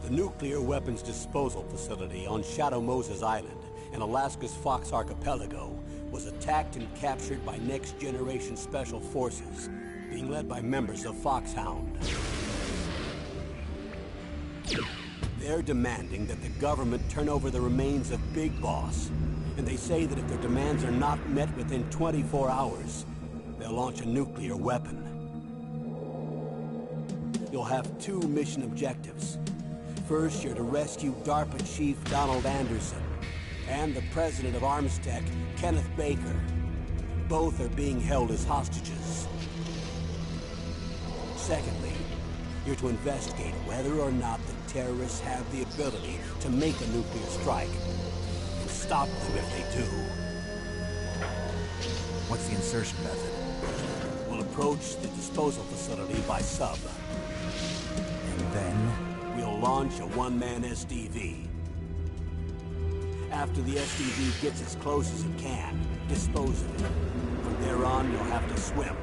The nuclear weapons disposal facility on Shadow Moses Island in Alaska's Fox Archipelago was attacked and captured by Next Generation Special Forces, being led by members of Foxhound. They're demanding that the government turn over the remains of Big Boss, and they say that if their demands are not met within 24 hours, they'll launch a nuclear weapon. You'll have two mission objectives. First, you're to rescue DARPA Chief Donald Anderson and the President of Armstech, Kenneth Baker. Both are being held as hostages. Secondly, you're to investigate whether or not the terrorists have the ability to make a nuclear strike, and stop them if they do. What's the insertion method? We'll approach the disposal facility by sub. And then? We'll launch a one-man SDV. After the SDV gets as close as it can, dispose of it. From there on, you'll have to swim.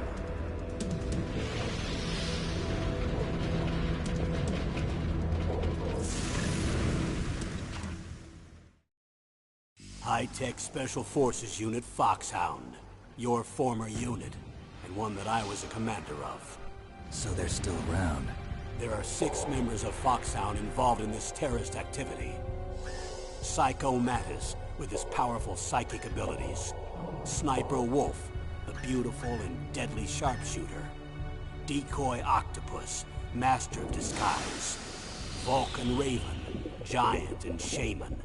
High-Tech Special Forces Unit Foxhound. Your former unit, and one that I was a commander of. So they're still around. There are 6 members of Foxhound involved in this terrorist activity. Psycho Mattis, with his powerful psychic abilities. Sniper Wolf, the beautiful and deadly sharpshooter. Decoy Octopus, master of disguise. Vulcan Raven, giant and shaman.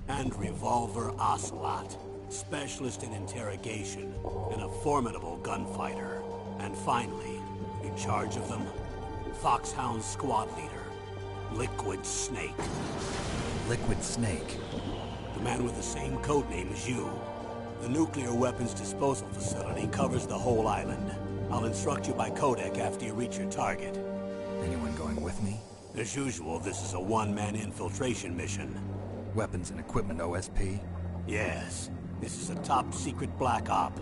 And Revolver Ocelot, specialist in interrogation and a formidable gunfighter. And finally, in charge of them, Foxhound squad leader, Liquid Snake. Liquid Snake? The man with the same codename as you. The nuclear weapons disposal facility covers the whole island. I'll instruct you by codec after you reach your target. Anyone going with me? As usual, this is a one-man infiltration mission. Weapons and equipment OSP? Yes. This is a top-secret black op.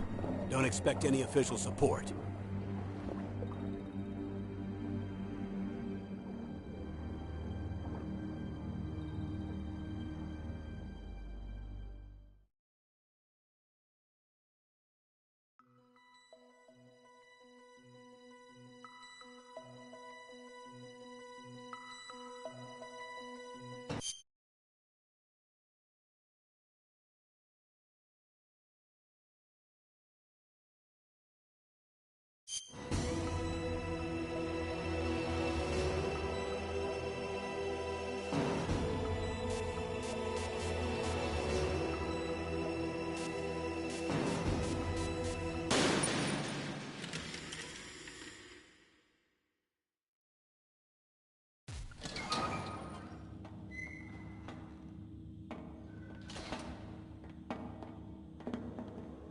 Don't expect any official support.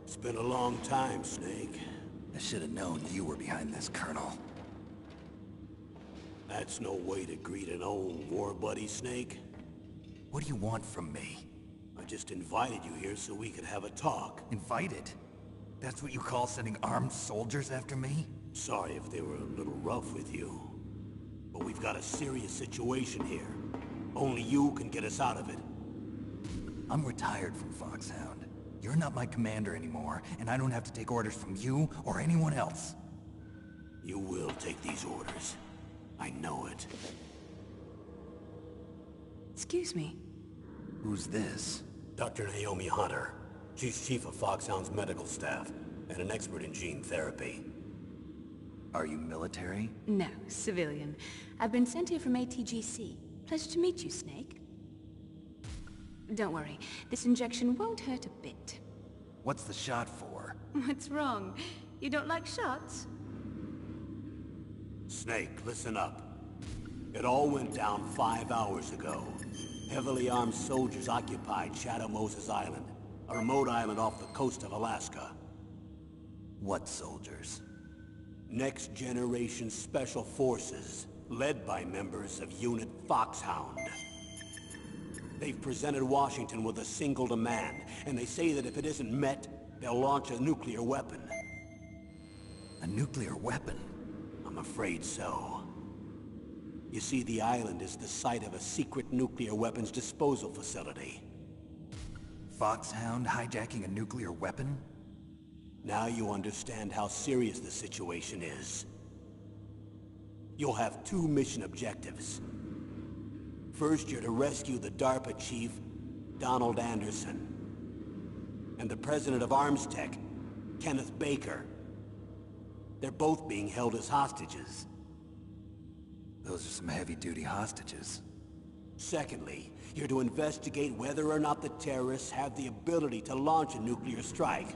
It's been a long time, Snake. I should have known you were behind this, Colonel. That's no way to greet an old war buddy, Snake. What do you want from me? I just invited you here so we could have a talk. Invited? That's what you call sending armed soldiers after me? Sorry if they were a little rough with you. But we've got a serious situation here. Only you can get us out of it. I'm retired from Foxhound. You're not my commander anymore, and I don't have to take orders from you or anyone else. You will take these orders. I know it. Excuse me. Who's this? Dr. Naomi Hunter. She's chief of Foxhound's medical staff, and an expert in gene therapy. Are you military? No, civilian. I've been sent here from ATGC. Pleasure to meet you, Snake. Don't worry, this injection won't hurt a bit. What's the shot for? What's wrong? You don't like shots? Snake, listen up. It all went down 5 hours ago. Heavily armed soldiers occupied Shadow Moses Island, a remote island off the coast of Alaska. What soldiers? Next Generation Special Forces, led by members of Unit Foxhound. They've presented Washington with a single demand, and they say that if it isn't met, they'll launch a nuclear weapon. A nuclear weapon? I'm afraid so. You see, the island is the site of a secret nuclear weapons disposal facility. Foxhound hijacking a nuclear weapon? Now you understand how serious the situation is. You'll have two mission objectives. First, you're to rescue the DARPA chief, Donald Anderson, and the president of Armstech, Kenneth Baker. They're both being held as hostages. Those are some heavy-duty hostages. Secondly, you're to investigate whether or not the terrorists have the ability to launch a nuclear strike,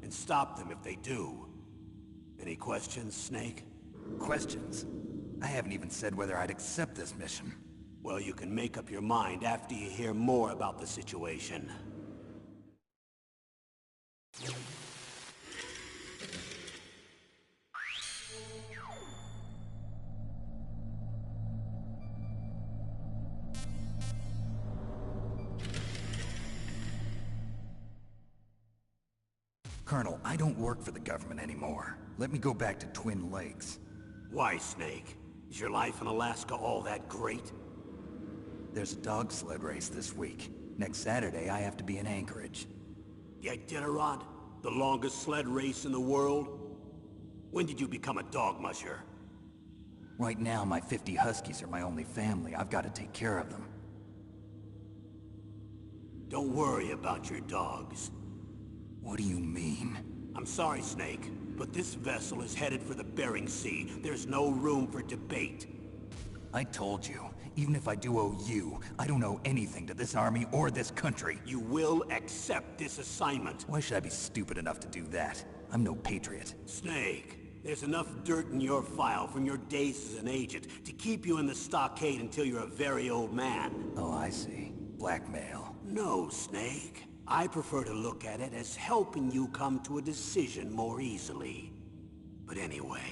and stop them if they do. Any questions, Snake? Questions? I haven't even said whether I'd accept this mission. Well, you can make up your mind after you hear more about the situation. Colonel, I don't work for the government anymore. Let me go back to Twin Lakes. Why, Snake? Is your life in Alaska all that great? There's a dog sled race this week. Next Saturday, I have to be in Anchorage. The Iditarod? The longest sled race in the world? When did you become a dog musher? Right now, my 50 Huskies are my only family. I've got to take care of them. Don't worry about your dogs. What do you mean? I'm sorry, Snake, but this vessel is headed for the Bering Sea. There's no room for debate. I told you, even if I do owe you, I don't owe anything to this army or this country. You will accept this assignment. Why should I be stupid enough to do that? I'm no patriot. Snake, there's enough dirt in your file from your days as an agent to keep you in the stockade until you're a very old man. Oh, I see. Blackmail. No, Snake. I prefer to look at it as helping you come to a decision more easily. But anyway,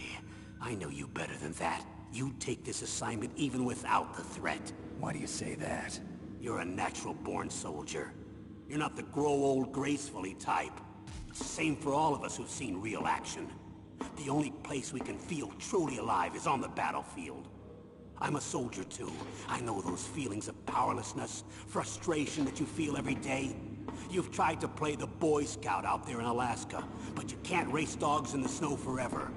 I know you better than that. You'd take this assignment even without the threat. Why do you say that? You're a natural-born soldier. You're not the grow old gracefully type. It's the same for all of us who've seen real action. The only place we can feel truly alive is on the battlefield. I'm a soldier too. I know those feelings of powerlessness, frustration that you feel every day. You've tried to play the Boy Scout out there in Alaska, but you can't race dogs in the snow forever.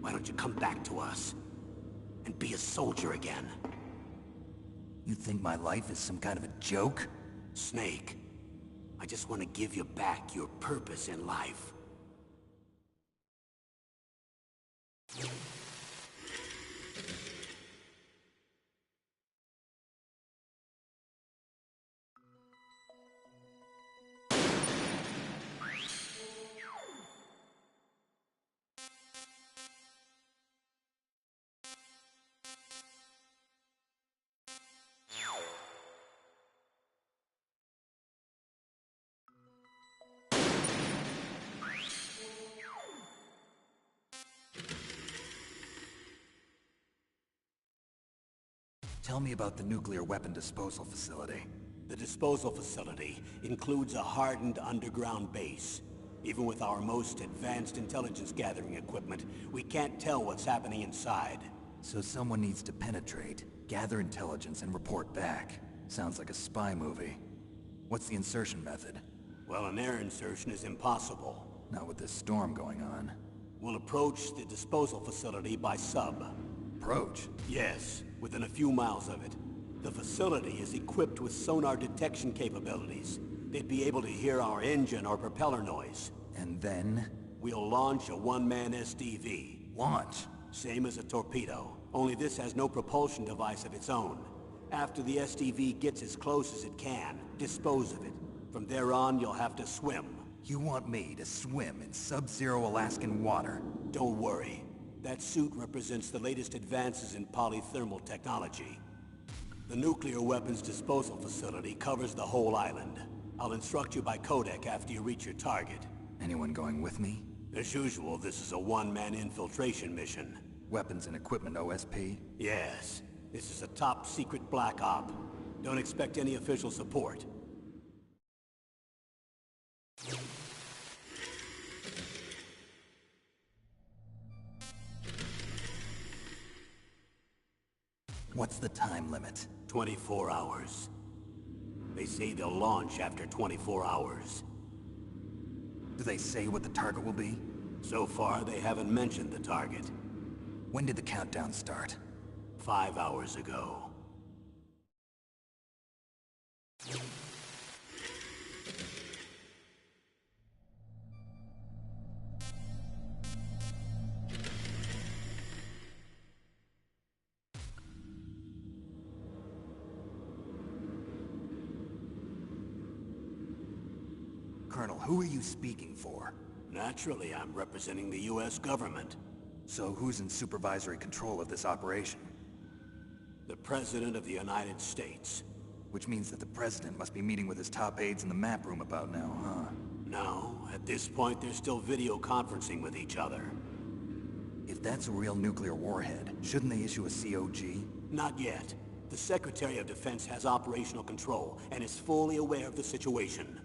Why don't you come back to us and be a soldier again? You think my life is some kind of a joke? Snake, I just want to give you back your purpose in life. Tell me about the nuclear weapon disposal facility. The disposal facility includes a hardened underground base. Even with our most advanced intelligence gathering equipment, we can't tell what's happening inside. So someone needs to penetrate, gather intelligence, and report back. Sounds like a spy movie. What's the insertion method? Well, an air insertion is impossible. Not with this storm going on. We'll approach the disposal facility by sub. Approach? Yes, within a few miles of it. The facility is equipped with sonar detection capabilities. They'd be able to hear our engine or propeller noise. And then? We'll launch a one-man SDV. Launch? Same as a torpedo, only this has no propulsion device of its own. After the SDV gets as close as it can, dispose of it. From there on, you'll have to swim. You want me to swim in sub-zero Alaskan water? Don't worry. That suit represents the latest advances in polythermal technology. The nuclear weapons disposal facility covers the whole island. I'll instruct you by codec after you reach your target. Anyone going with me? As usual, this is a one-man infiltration mission. Weapons and equipment OSP? Yes. This is a top-secret black op. Don't expect any official support. What's the time limit? 24 hours. They say they'll launch after 24 hours. Do they say what the target will be? So far, they haven't mentioned the target. When did the countdown start? 5 hours ago. Colonel, who are you speaking for? Naturally, I'm representing the U.S. government. So who's in supervisory control of this operation? The President of the United States. Which means that the President must be meeting with his top aides in the map room about now, huh? No, at this point they're still video conferencing with each other. If that's a real nuclear warhead, shouldn't they issue a COG? Not yet. The Secretary of Defense has operational control and is fully aware of the situation.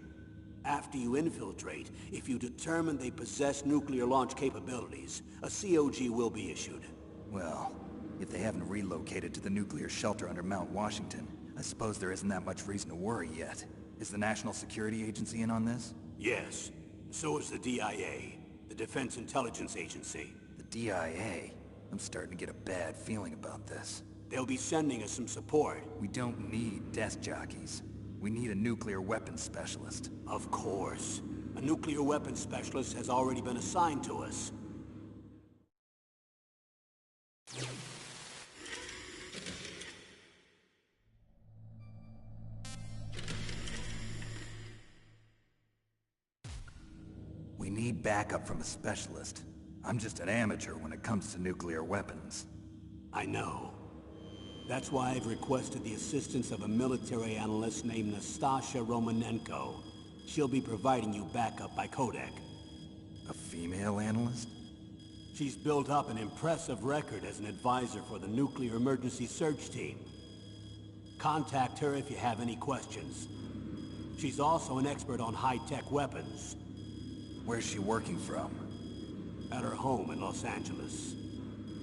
After you infiltrate, if you determine they possess nuclear launch capabilities, a COG will be issued. Well, if they haven't relocated to the nuclear shelter under Mount Washington, I suppose there isn't that much reason to worry yet. Is the National Security Agency in on this? Yes. So is the DIA, the Defense Intelligence Agency. The DIA? I'm starting to get a bad feeling about this. They'll be sending us some support. We don't need desk jockeys. We need a nuclear weapons specialist. Of course. A nuclear weapons specialist has already been assigned to us. We need backup from a specialist. I'm just an amateur when it comes to nuclear weapons. I know. That's why I've requested the assistance of a military analyst named Nastasha Romanenko. She'll be providing you backup by Codec. A female analyst? She's built up an impressive record as an advisor for the Nuclear Emergency Search Team. Contact her if you have any questions. She's also an expert on high-tech weapons. Where's she working from? At her home in Los Angeles.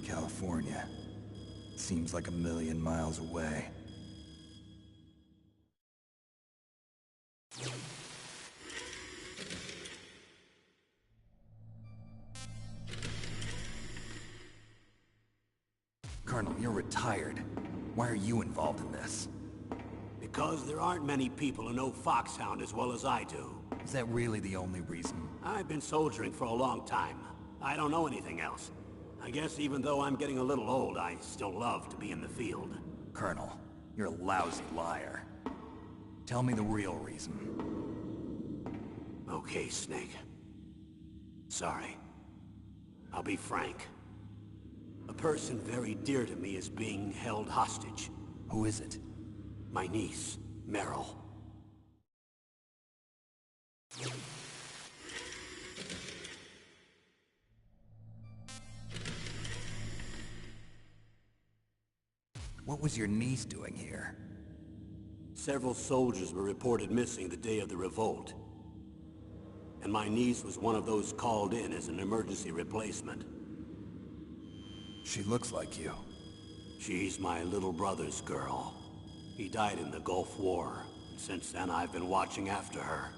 California. Seems like 1,000,000 miles away. Colonel, you're retired. Why are you involved in this? Because there aren't many people who know Foxhound as well as I do. Is that really the only reason? I've been soldiering for a long time. I don't know anything else. I guess even though I'm getting a little old, I still love to be in the field. Colonel, you're a lousy liar. Tell me the real reason. Okay, Snake. Sorry. I'll be frank. A person very dear to me is being held hostage. Who is it? My niece, Meryl. What was your niece doing here? Several soldiers were reported missing the day of the revolt. And my niece was one of those called in as an emergency replacement. She looks like you. She's my little brother's girl. He died in the Gulf War. Since then, I've been watching after her.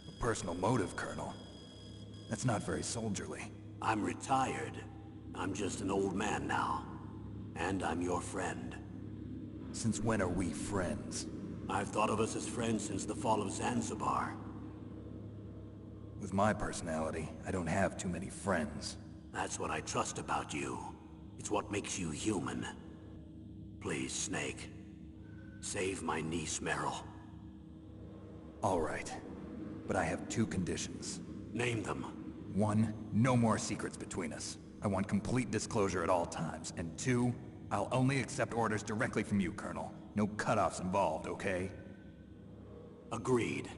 A personal motive, Colonel. That's not very soldierly. I'm retired. I'm just an old man now. And I'm your friend. Since when are we friends? I've thought of us as friends since the fall of Zanzibar. With my personality, I don't have too many friends. That's what I trust about you. It's what makes you human. Please, Snake. Save my niece, Meryl. All right. But I have 2 conditions. Name them. 1, no more secrets between us. I want complete disclosure at all times. And 2, I'll only accept orders directly from you, Colonel. No cutoffs involved, okay? Agreed.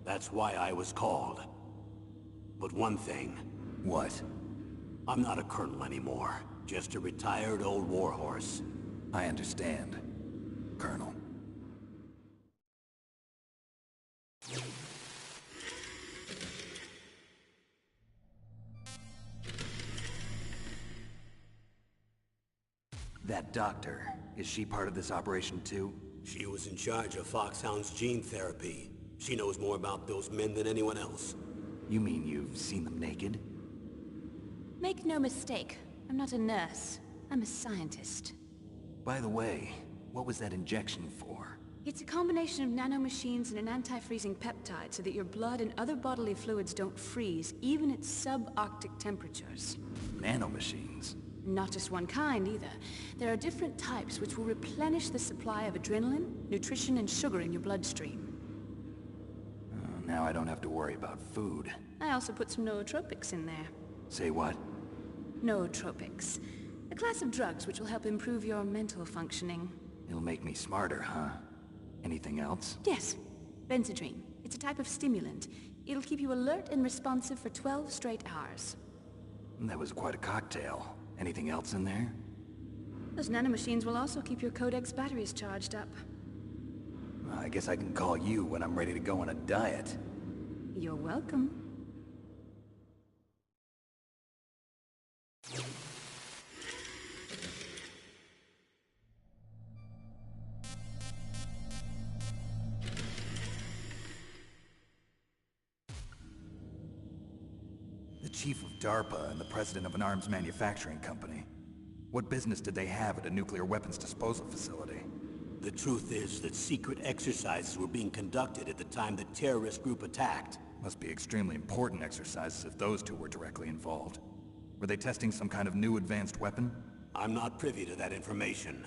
That's why I was called. But one thing. What? I'm not a colonel anymore. Just a retired old warhorse. I understand, Colonel. That doctor, is she part of this operation too? She was in charge of Foxhound's gene therapy. She knows more about those men than anyone else. You mean you've seen them naked? Make no mistake, I'm not a nurse. I'm a scientist. By the way, what was that injection for? It's a combination of nanomachines and an anti-freezing peptide so that your blood and other bodily fluids don't freeze, even at subarctic temperatures. Nanomachines? Not just one kind, either. There are different types which will replenish the supply of adrenaline, nutrition, and sugar in your bloodstream. Now I don't have to worry about food. I also put some nootropics in there. Say what? Nootropics. A class of drugs which will help improve your mental functioning. It'll make me smarter, huh? Anything else? Yes. Benzedrine. It's a type of stimulant. It'll keep you alert and responsive for 12 straight hours. That was quite a cocktail. Anything else in there? Those nanomachines will also keep your Codex batteries charged up. Well, I guess I can call you when I'm ready to go on a diet. You're welcome. Chief of DARPA and the president of an arms manufacturing company. What business did they have at a nuclear weapons disposal facility? The truth is that secret exercises were being conducted at the time the terrorist group attacked. Must be extremely important exercises if those two were directly involved. Were they testing some kind of new advanced weapon? I'm not privy to that information.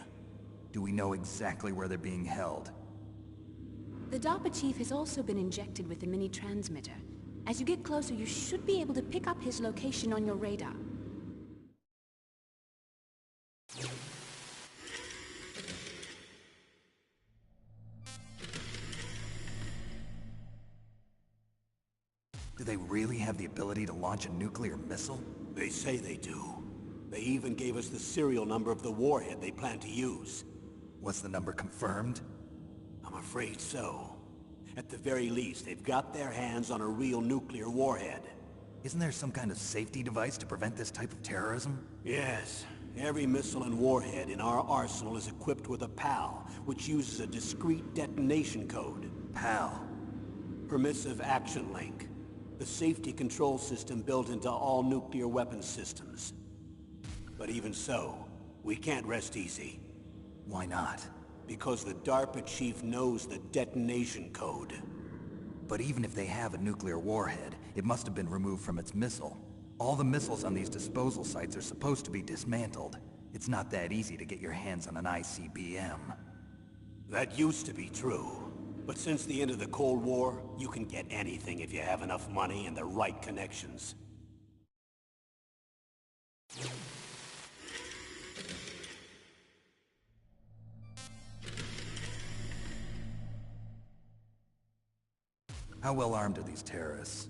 Do we know exactly where they're being held? The DARPA chief has also been injected with a mini-transmitter. As you get closer, you should be able to pick up his location on your radar. Do they really have the ability to launch a nuclear missile? They say they do. They even gave us the serial number of the warhead they plan to use. Was the number confirmed? I'm afraid so. At the very least, they've got their hands on a real nuclear warhead. Isn't there some kind of safety device to prevent this type of terrorism? Yes. Every missile and warhead in our arsenal is equipped with a PAL, which uses a discrete detonation code. PAL? Permissive Action Link. The safety control system built into all nuclear weapons systems. But even so, we can't rest easy. Why not? Because the DARPA chief knows the detonation code. But even if they have a nuclear warhead, it must have been removed from its missile. All the missiles on these disposal sites are supposed to be dismantled. It's not that easy to get your hands on an ICBM. That used to be true. But since the end of the Cold War, you can get anything if you have enough money and the right connections. How well armed are these terrorists?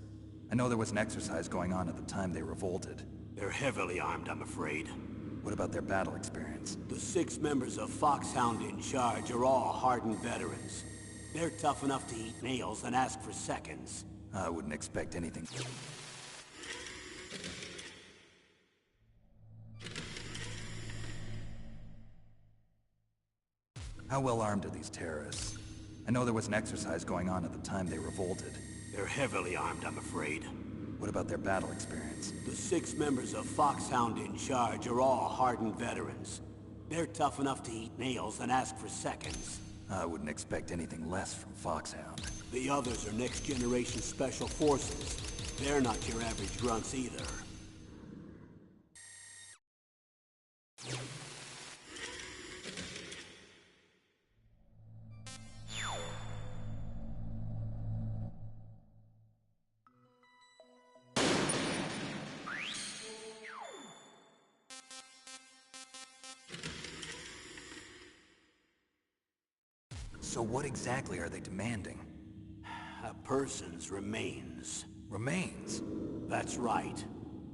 I know there was an exercise going on at the time they revolted. They're heavily armed, I'm afraid. What about their battle experience? The 6 members of Foxhound in charge are all hardened veterans. They're tough enough to eat nails and ask for seconds. I wouldn't expect anything. How well armed are these terrorists? I know there was an exercise going on at the time they revolted. They're heavily armed, I'm afraid. What about their battle experience? The 6 members of Foxhound in charge are all hardened veterans. They're tough enough to eat nails and ask for seconds. I wouldn't expect anything less from Foxhound. The others are next-generation special forces. They're not your average grunts either. So what exactly are they demanding? A person's remains. Remains? That's right.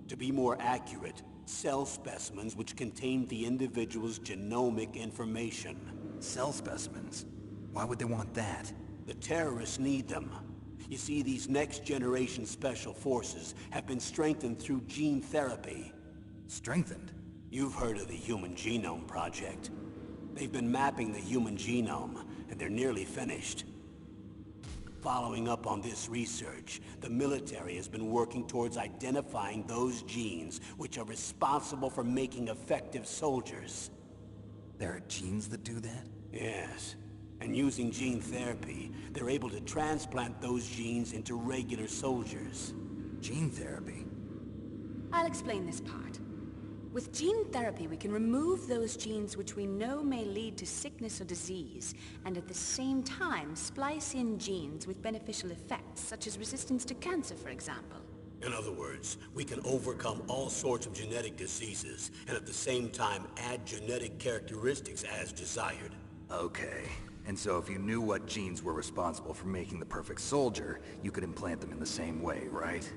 To be more accurate, cell specimens which contain the individual's genomic information. Cell specimens? Why would they want that? The terrorists need them. You see, these next-generation special forces have been strengthened through gene therapy. Strengthened? You've heard of the Human Genome Project. They've been mapping the human genome, and they're nearly finished. Following up on this research, the military has been working towards identifying those genes which are responsible for making effective soldiers. There are genes that do that? Yes. And using gene therapy, they're able to transplant those genes into regular soldiers. Gene therapy? I'll explain this part. With gene therapy, we can remove those genes which we know may lead to sickness or disease, and at the same time splice in genes with beneficial effects, such as resistance to cancer, for example. In other words, we can overcome all sorts of genetic diseases, and at the same time add genetic characteristics as desired. Okay. And so if you knew what genes were responsible for making the perfect soldier, you could implant them in the same way, right?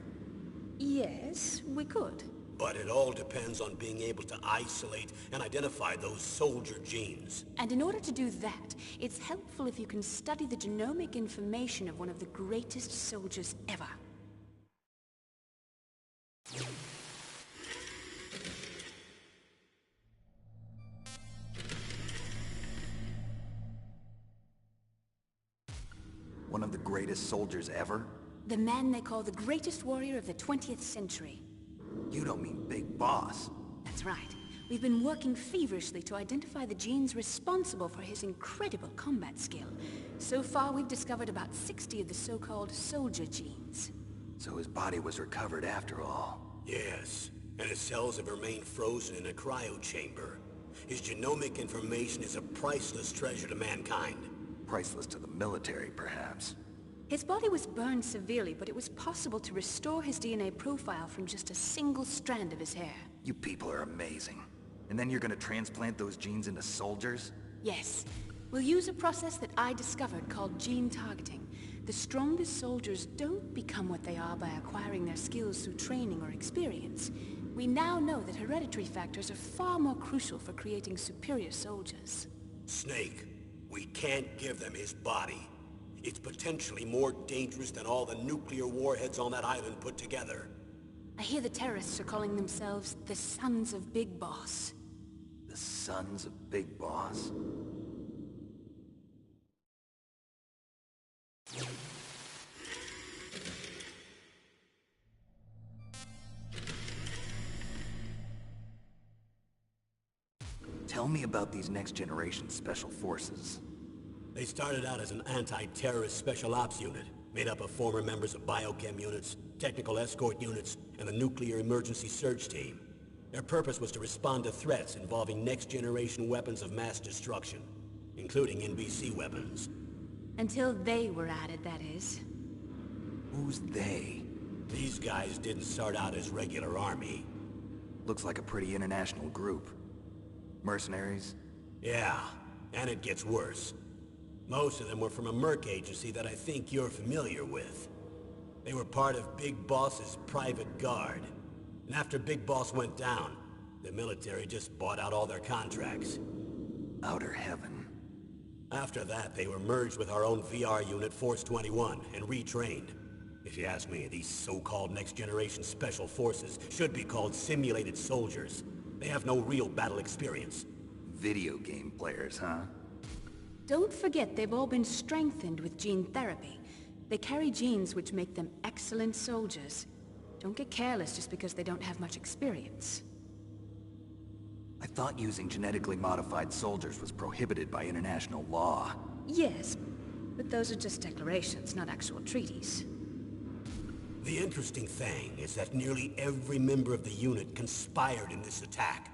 Yes, we could. But it all depends on being able to isolate and identify those soldier genes. And in order to do that, it's helpful if you can study the genomic information of one of the greatest soldiers ever. One of the greatest soldiers ever? The man they call the greatest warrior of the 20th century. You don't mean Big Boss. That's right. We've been working feverishly to identify the genes responsible for his incredible combat skill. So far, we've discovered about 60 of the so-called soldier genes. So his body was recovered after all. Yes, and his cells have remained frozen in a cryo chamber. His genomic information is a priceless treasure to mankind. Priceless to the military, perhaps. His body was burned severely, but it was possible to restore his DNA profile from just a single strand of his hair. You people are amazing. And then you're gonna transplant those genes into soldiers? Yes. We'll use a process that I discovered called gene targeting. The strongest soldiers don't become what they are by acquiring their skills through training or experience. We now know that hereditary factors are far more crucial for creating superior soldiers. Snake, we can't give them his body. It's potentially more dangerous than all the nuclear warheads on that island put together. I hear the terrorists are calling themselves the Sons of Big Boss. The Sons of Big Boss? Tell me about these next-generation special forces. They started out as an anti-terrorist special ops unit, made up of former members of biochem units, technical escort units, and the nuclear emergency surge team. Their purpose was to respond to threats involving next-generation weapons of mass destruction, including NBC weapons. Until they were added, that is. Who's they? These guys didn't start out as regular army. Looks like a pretty international group. Mercenaries? Yeah, and it gets worse. Most of them were from a merc agency that I think you're familiar with. They were part of Big Boss's private guard. And after Big Boss went down, the military just bought out all their contracts. Outer Heaven. After that, they were merged with our own VR unit, Force 21, and retrained. If you ask me, these so-called next-generation special forces should be called simulated soldiers. They have no real battle experience. Video game players, huh? Don't forget they've all been strengthened with gene therapy. They carry genes which make them excellent soldiers. Don't get careless just because they don't have much experience. I thought using genetically modified soldiers was prohibited by international law. Yes, but those are just declarations, not actual treaties. The interesting thing is that nearly every member of the unit conspired in this attack.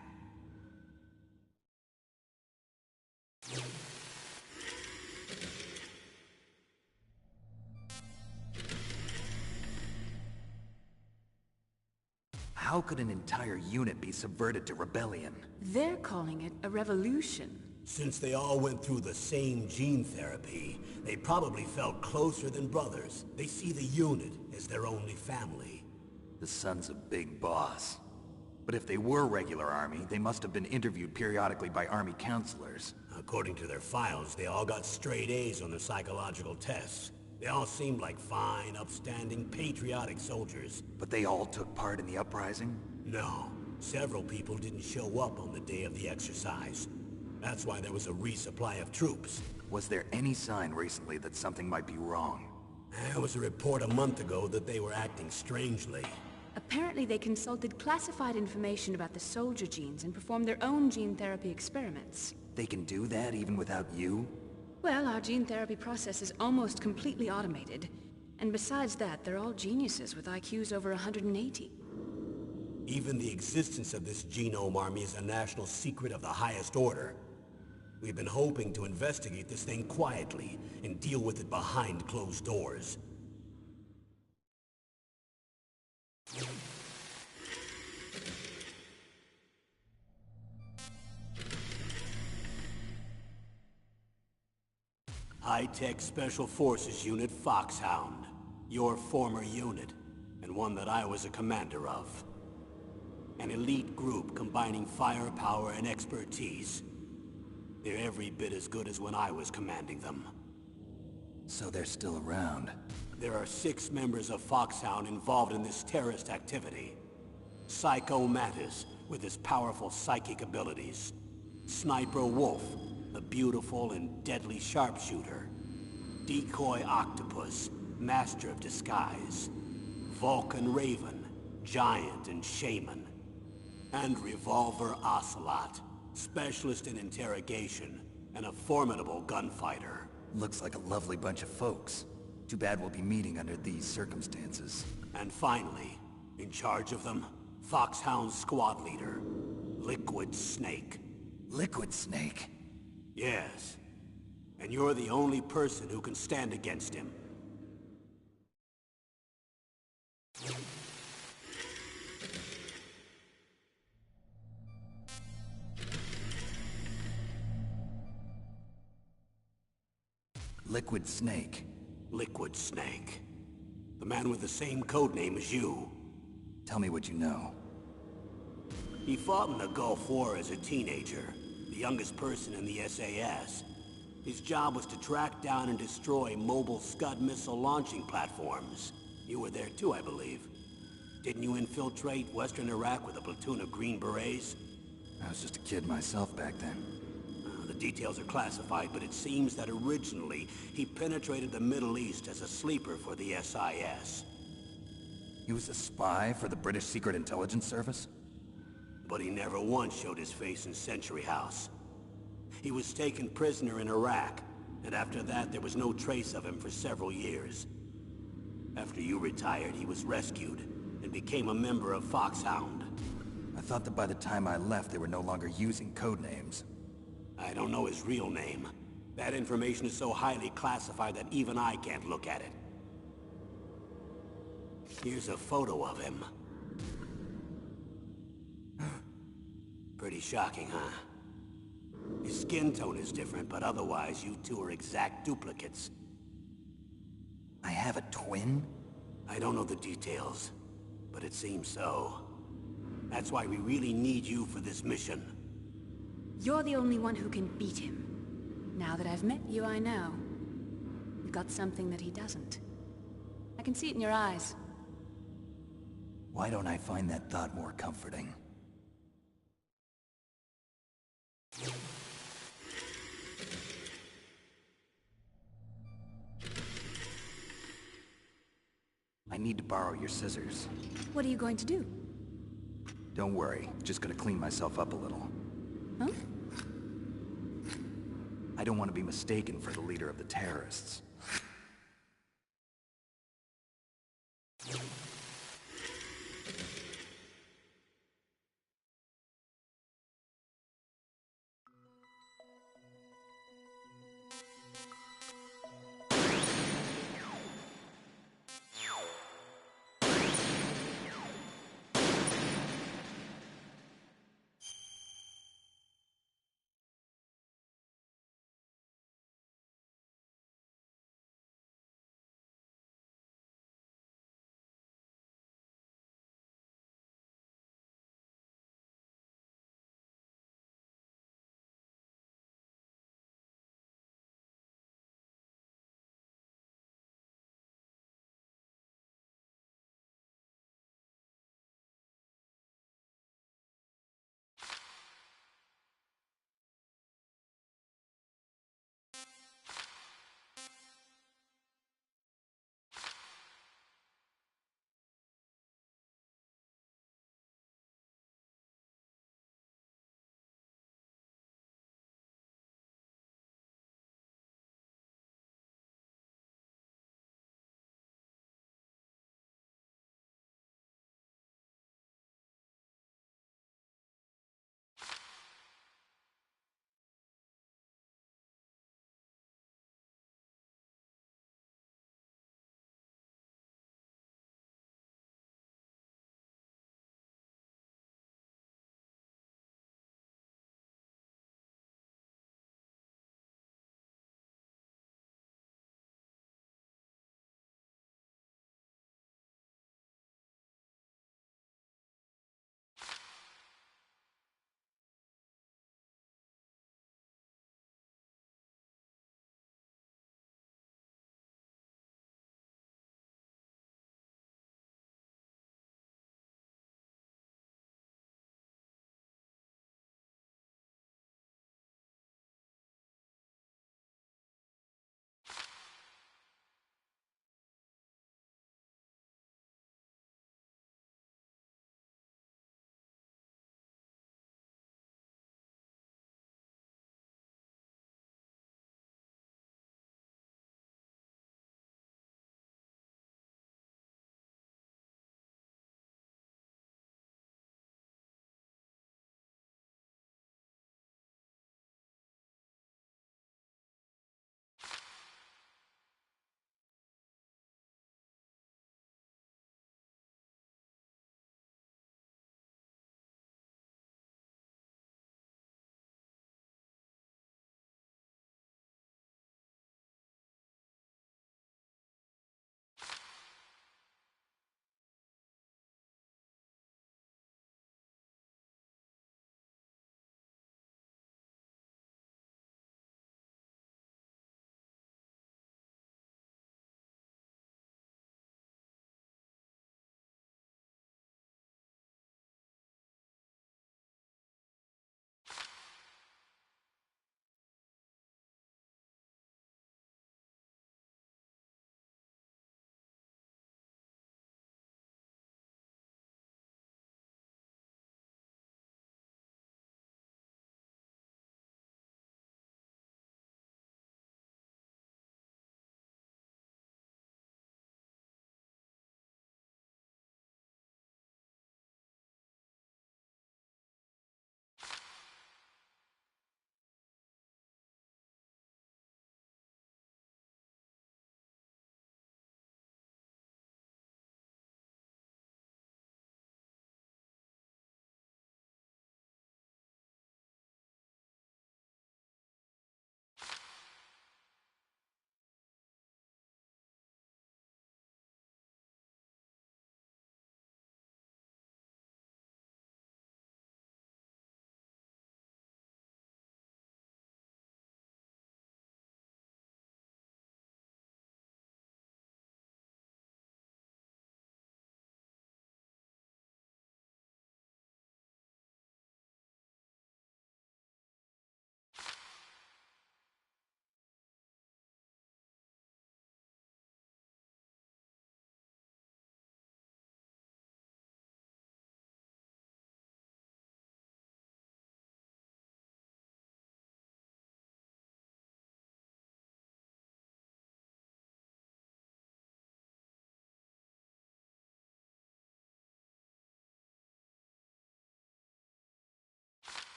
How could an entire unit be subverted to rebellion? They're calling it a revolution. Since they all went through the same gene therapy, they probably felt closer than brothers. They see the unit as their only family. The Sons of Big Boss. But if they were regular army, they must have been interviewed periodically by army counselors. According to their files, they all got straight A's on their psychological tests. They all seemed like fine, upstanding, patriotic soldiers. But they all took part in the uprising? No. Several people didn't show up on the day of the exercise. That's why there was a resupply of troops. Was there any sign recently that something might be wrong? There was a report a month ago that they were acting strangely. Apparently they consulted classified information about the soldier genes and performed their own gene therapy experiments. They can do that even without you? Well, our gene therapy process is almost completely automated. And besides that, they're all geniuses with IQs over 180. Even the existence of this genome army is a national secret of the highest order. We've been hoping to investigate this thing quietly and deal with it behind closed doors. High-Tech Special Forces Unit Foxhound. Your former unit, and one that I was a commander of. An elite group combining firepower and expertise. They're every bit as good as when I was commanding them. So they're still around. There are 6 members of Foxhound involved in this terrorist activity. Psycho Mantis, with his powerful psychic abilities. Sniper Wolf, the beautiful and deadly sharpshooter. Decoy Octopus, master of disguise. Vulcan Raven, giant and shaman. And Revolver Ocelot, specialist in interrogation and a formidable gunfighter. Looks like a lovely bunch of folks. Too bad we'll be meeting under these circumstances. And finally, in charge of them, Foxhound's squad leader, Liquid Snake. Liquid Snake? Yes. And you're the only person who can stand against him. Liquid Snake. Liquid Snake. The man with the same codename as you. Tell me what you know. He fought in the Gulf War as a teenager, the youngest person in the SAS. His job was to track down and destroy mobile Scud missile launching platforms. You were there too, I believe. Didn't you infiltrate Western Iraq with a platoon of Green Berets? I was just a kid myself back then. The details are classified, but it seems that originally he penetrated the Middle East as a sleeper for the SIS. He was a spy for the British Secret Intelligence Service? But he never once showed his face in Century House. He was taken prisoner in Iraq, and after that there was no trace of him for several years. After you retired, he was rescued and became a member of Foxhound. I thought that by the time I left, they were no longer using codenames. I don't know his real name. That information is so highly classified that even I can't look at it. Here's a photo of him. Pretty shocking, huh? His skin tone is different, but otherwise you two are exact duplicates. I have a twin? I don't know the details, but it seems so. That's why we really need you for this mission. You're the only one who can beat him. Now that I've met you, I know. You've got something that he doesn't. I can see it in your eyes. Why don't I find that thought more comforting? I need to borrow your scissors. What are you going to do? Don't worry, just gonna clean myself up a little. Huh? I don't want to be mistaken for the leader of the terrorists.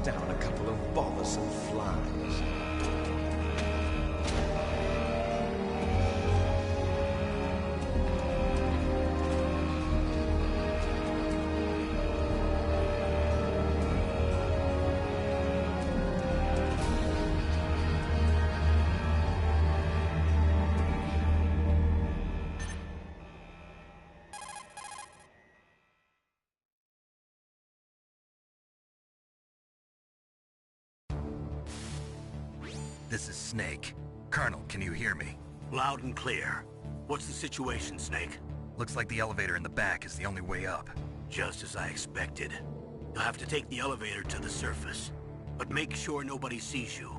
down a couple of bothersome flies. This is Snake. Colonel, can you hear me? Loud and clear. What's the situation, Snake? Looks like the elevator in the back is the only way up. Just as I expected. You'll have to take the elevator to the surface. But make sure nobody sees you.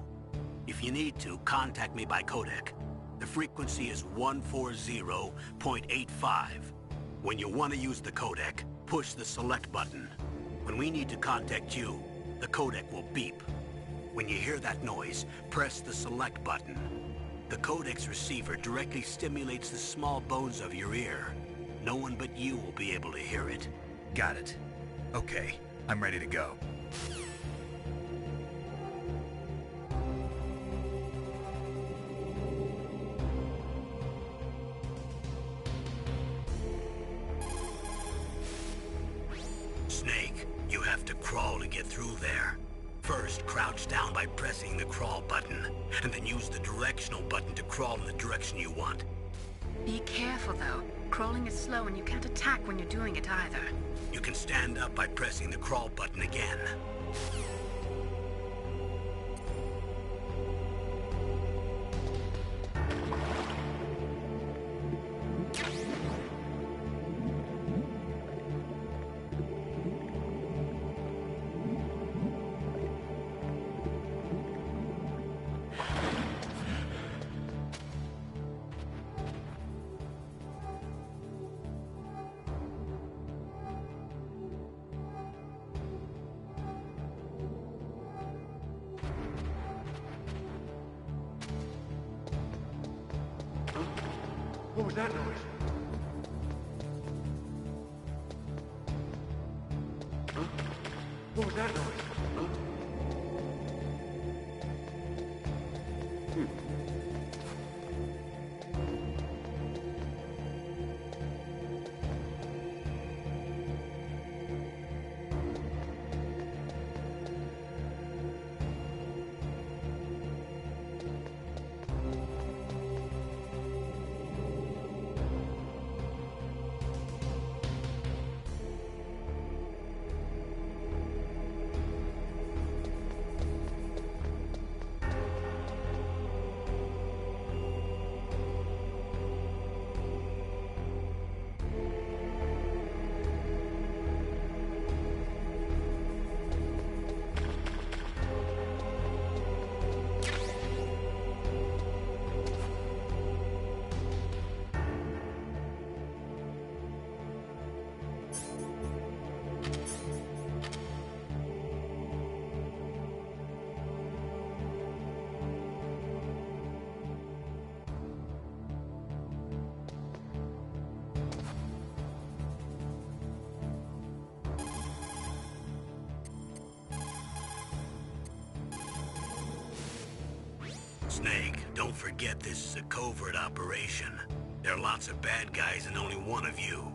If you need to, contact me by codec. The frequency is 140.85. When you want to use the codec, push the select button. When we need to contact you, the codec will beep. When you hear that noise, press the select button. The codec's receiver directly stimulates the small bones of your ear. No one but you will be able to hear it. Got it. Okay, I'm ready to go. Snake, you have to crawl to get through there. First, crouch down by pressing the crawl button, and then use the directional button to crawl in the direction you want. Be careful, though. Crawling is slow and you can't attack when you're doing it either. You can stand up by pressing the crawl button again. What was that noise? Huh? What was that noise? Huh? Snake, don't forget this is a covert operation. There are lots of bad guys and only one of you.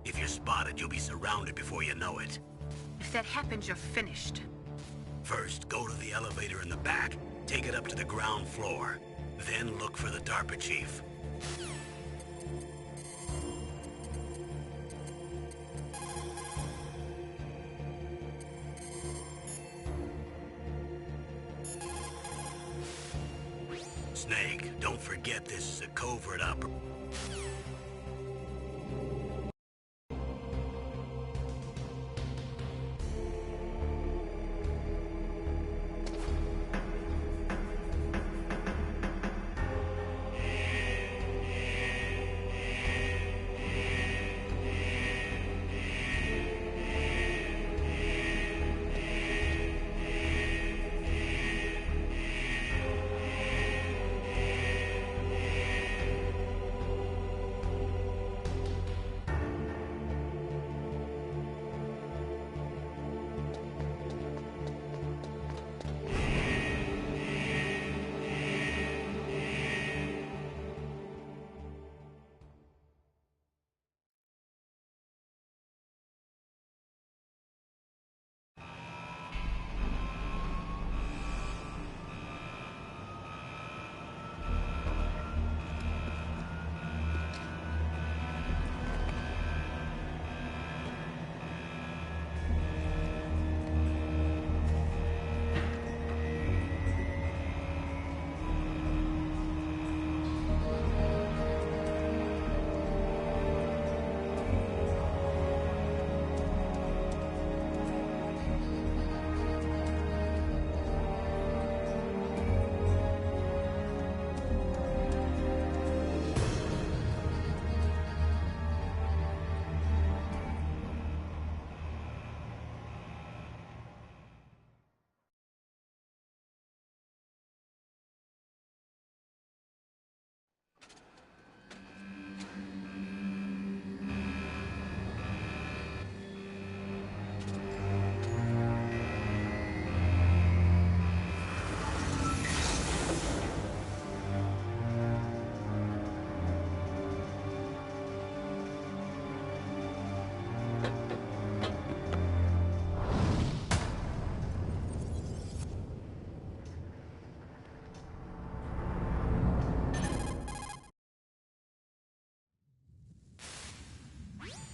If you're spotted, you'll be surrounded before you know it. If that happens, you're finished. First, go to the elevator in the back, take it up to the ground floor. Then look for the DARPA chief. Snake, don't forget this is a covert operation.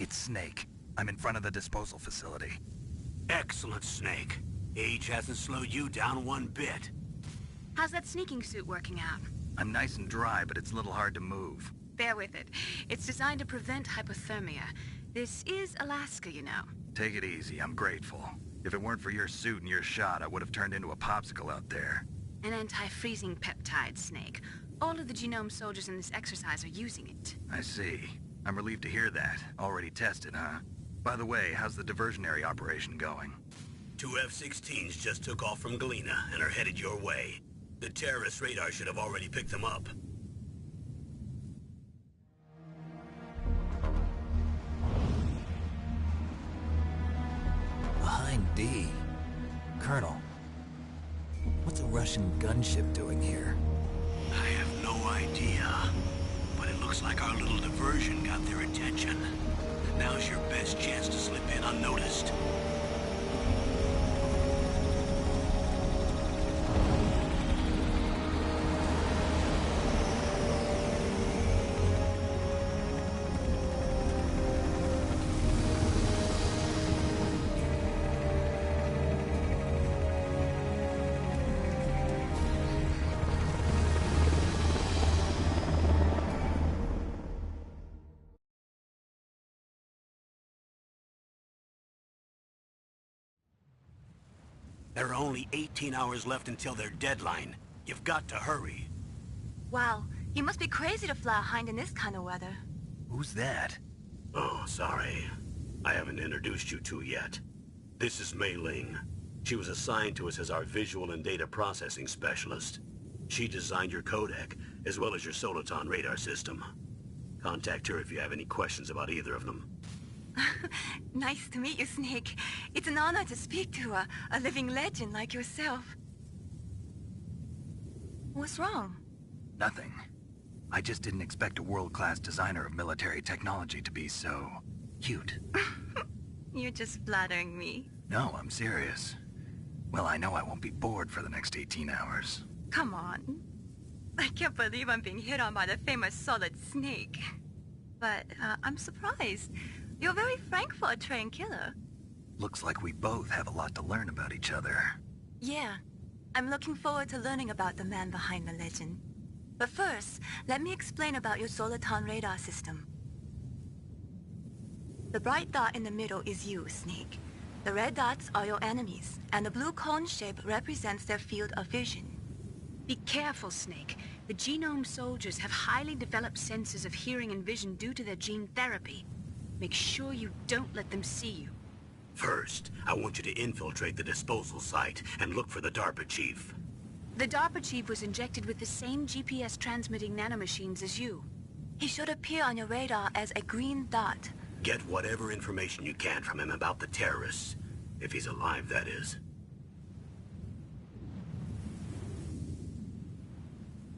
It's Snake. I'm in front of the disposal facility. Excellent, Snake. Age hasn't slowed you down one bit. How's that sneaking suit working out? I'm nice and dry, but it's a little hard to move. Bear with it. It's designed to prevent hypothermia. This is Alaska, you know. Take it easy, I'm grateful. If it weren't for your suit and your shot, I would have turned into a popsicle out there. An anti-freezing peptide, Snake. All of the genome soldiers in this exercise are using it. I see. I'm relieved to hear that. Already tested, huh? By the way, how's the diversionary operation going? 2 F-16s just took off from Galena and are headed your way. The terrorist radar should have already picked them up. Behind D. Colonel, what's a Russian gunship doing here? I have no idea, but it looks like our little diversion got their attention. Now's your best chance to slip in unnoticed. There are only 18 hours left until their deadline. You've got to hurry. Wow, you must be crazy to fly a Hind in this kind of weather. Who's that? Oh, sorry. I haven't introduced you to yet. This is Mei Ling. She was assigned to us as our visual and data processing specialist. She designed your codec, as well as your Soliton radar system. Contact her if you have any questions about either of them. Nice to meet you, Snake. It's an honor to speak to a living legend like yourself. What's wrong? Nothing. I just didn't expect a world-class designer of military technology to be so... cute. You're just flattering me. No, I'm serious. Well, I know I won't be bored for the next 18 hours. Come on. I can't believe I'm being hit on by the famous Solid Snake. But I'm surprised. You're very frank for a trained killer. Looks like we both have a lot to learn about each other. Yeah. I'm looking forward to learning about the man behind the legend. But first, let me explain about your Soliton radar system. The bright dot in the middle is you, Snake. The red dots are your enemies, and the blue cone shape represents their field of vision. Be careful, Snake. The genome soldiers have highly developed senses of hearing and vision due to their gene therapy. Make sure you don't let them see you. First, I want you to infiltrate the disposal site and look for the DARPA chief. The DARPA chief was injected with the same GPS-transmitting nanomachines as you. He should appear on your radar as a green dot. Get whatever information you can from him about the terrorists. If he's alive, that is.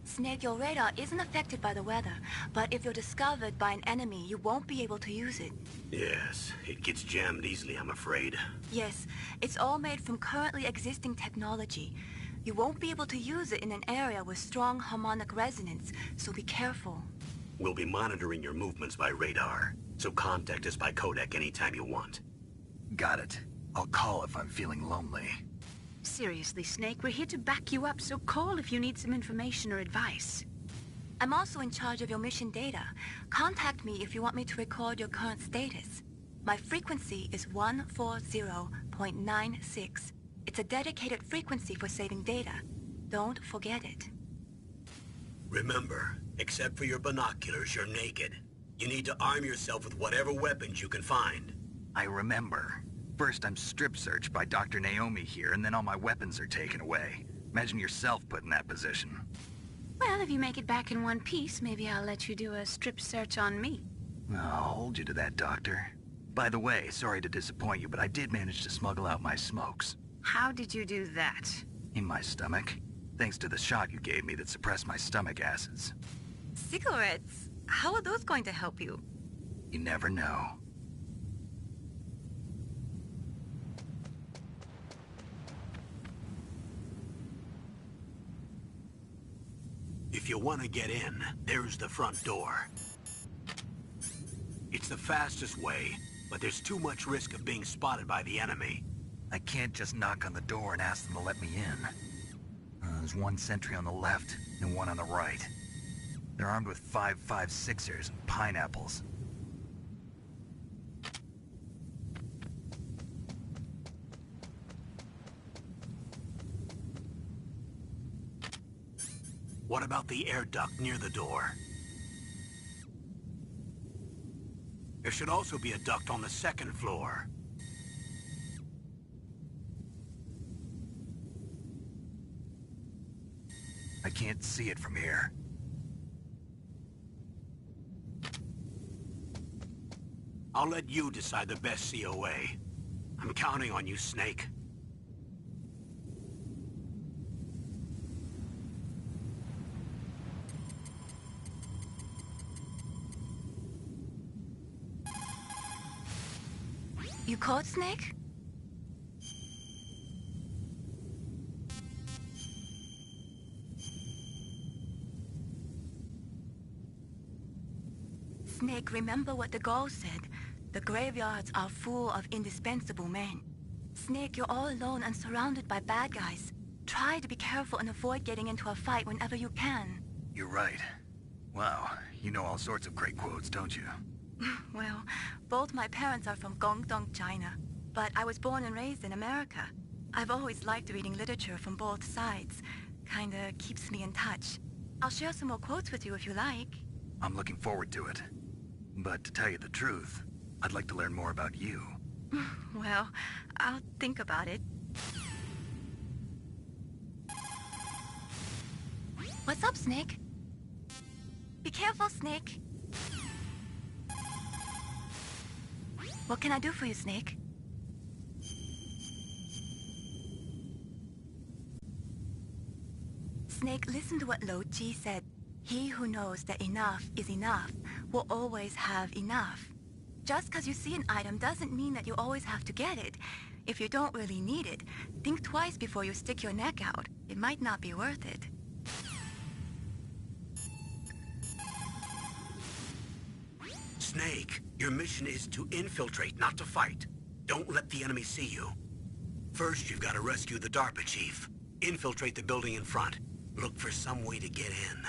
Snake, your radar isn't affected by the weather, but if you're discovered by an enemy, you won't be able to use it. Yes, it gets jammed easily, I'm afraid. Yes, it's all made from currently existing technology. You won't be able to use it in an area with strong harmonic resonance, so be careful. We'll be monitoring your movements by radar, so contact us by codec anytime you want. Got it. I'll call if I'm feeling lonely. Seriously, Snake, we're here to back you up, so call if you need some information or advice. I'm also in charge of your mission data. Contact me if you want me to record your current status. My frequency is 140.96. It's a dedicated frequency for saving data. Don't forget it. Remember, except for your binoculars, you're naked. You need to arm yourself with whatever weapons you can find. I remember. First, I'm strip-searched by Dr. Naomi here, and then all my weapons are taken away. Imagine yourself put in that position. Well, if you make it back in one piece, maybe I'll let you do a strip search on me. I'll hold you to that, Doctor. By the way, sorry to disappoint you, but I did manage to smuggle out my smokes. How did you do that? In my stomach. Thanks to the shot you gave me that suppressed my stomach acids. Cigarettes? How are those going to help you? You never know. If you want to get in, there's the front door. It's the fastest way, but there's too much risk of being spotted by the enemy. I can't just knock on the door and ask them to let me in. There's one sentry on the left and one on the right. They're armed with 5.56ers and pineapples. What about the air duct near the door? There should also be a duct on the second floor. I can't see it from here. I'll let you decide the best COA. I'm counting on you, Snake. You caught Snake? Snake, remember what the Gauls said. The graveyards are full of indispensable men. Snake, you're all alone and surrounded by bad guys. Try to be careful and avoid getting into a fight whenever you can. You're right. Wow, you know all sorts of great quotes, don't you? Well, both my parents are from Guangdong, China, but I was born and raised in America. I've always liked reading literature from both sides. Kinda keeps me in touch. I'll share some more quotes with you if you like. I'm looking forward to it. But to tell you the truth, I'd like to learn more about you. Well, I'll think about it. What's up, Snake? Be careful, Snake. What can I do for you, Snake? Snake, listen to what Lo Ji said. He who knows that enough is enough will always have enough. Just because you see an item doesn't mean that you always have to get it. If you don't really need it, think twice before you stick your neck out. It might not be worth it. Snake, your mission is to infiltrate, not to fight. Don't let the enemy see you. First, you've got to rescue the DARPA chief. Infiltrate the building in front. Look for some way to get in.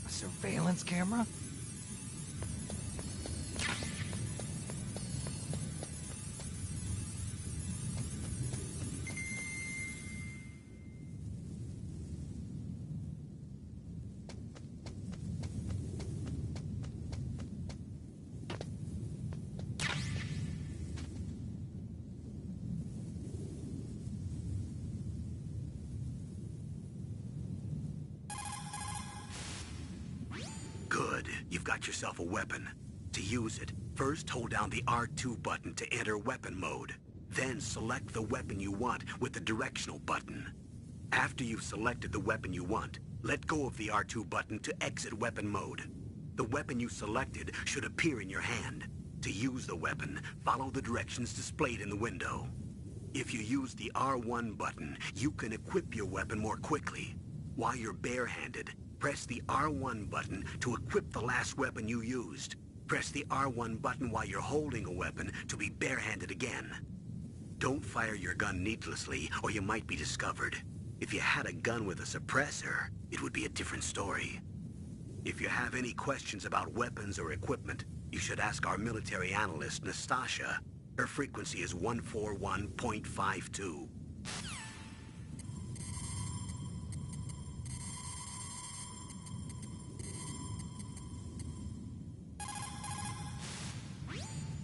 Surveillance camera? You've got yourself a weapon. To use it, first hold down the R2 button to enter weapon mode. Then select the weapon you want with the directional button. After you've selected the weapon you want, let go of the R2 button to exit weapon mode. The weapon you selected should appear in your hand. To use the weapon, follow the directions displayed in the window. If you use the R1 button, you can equip your weapon more quickly. While you're barehanded, press the R1 button to equip the last weapon you used. Press the R1 button while you're holding a weapon to be barehanded again. Don't fire your gun needlessly, or you might be discovered. If you had a gun with a suppressor, it would be a different story. If you have any questions about weapons or equipment, you should ask our military analyst, Nastasha. Her frequency is 141.52.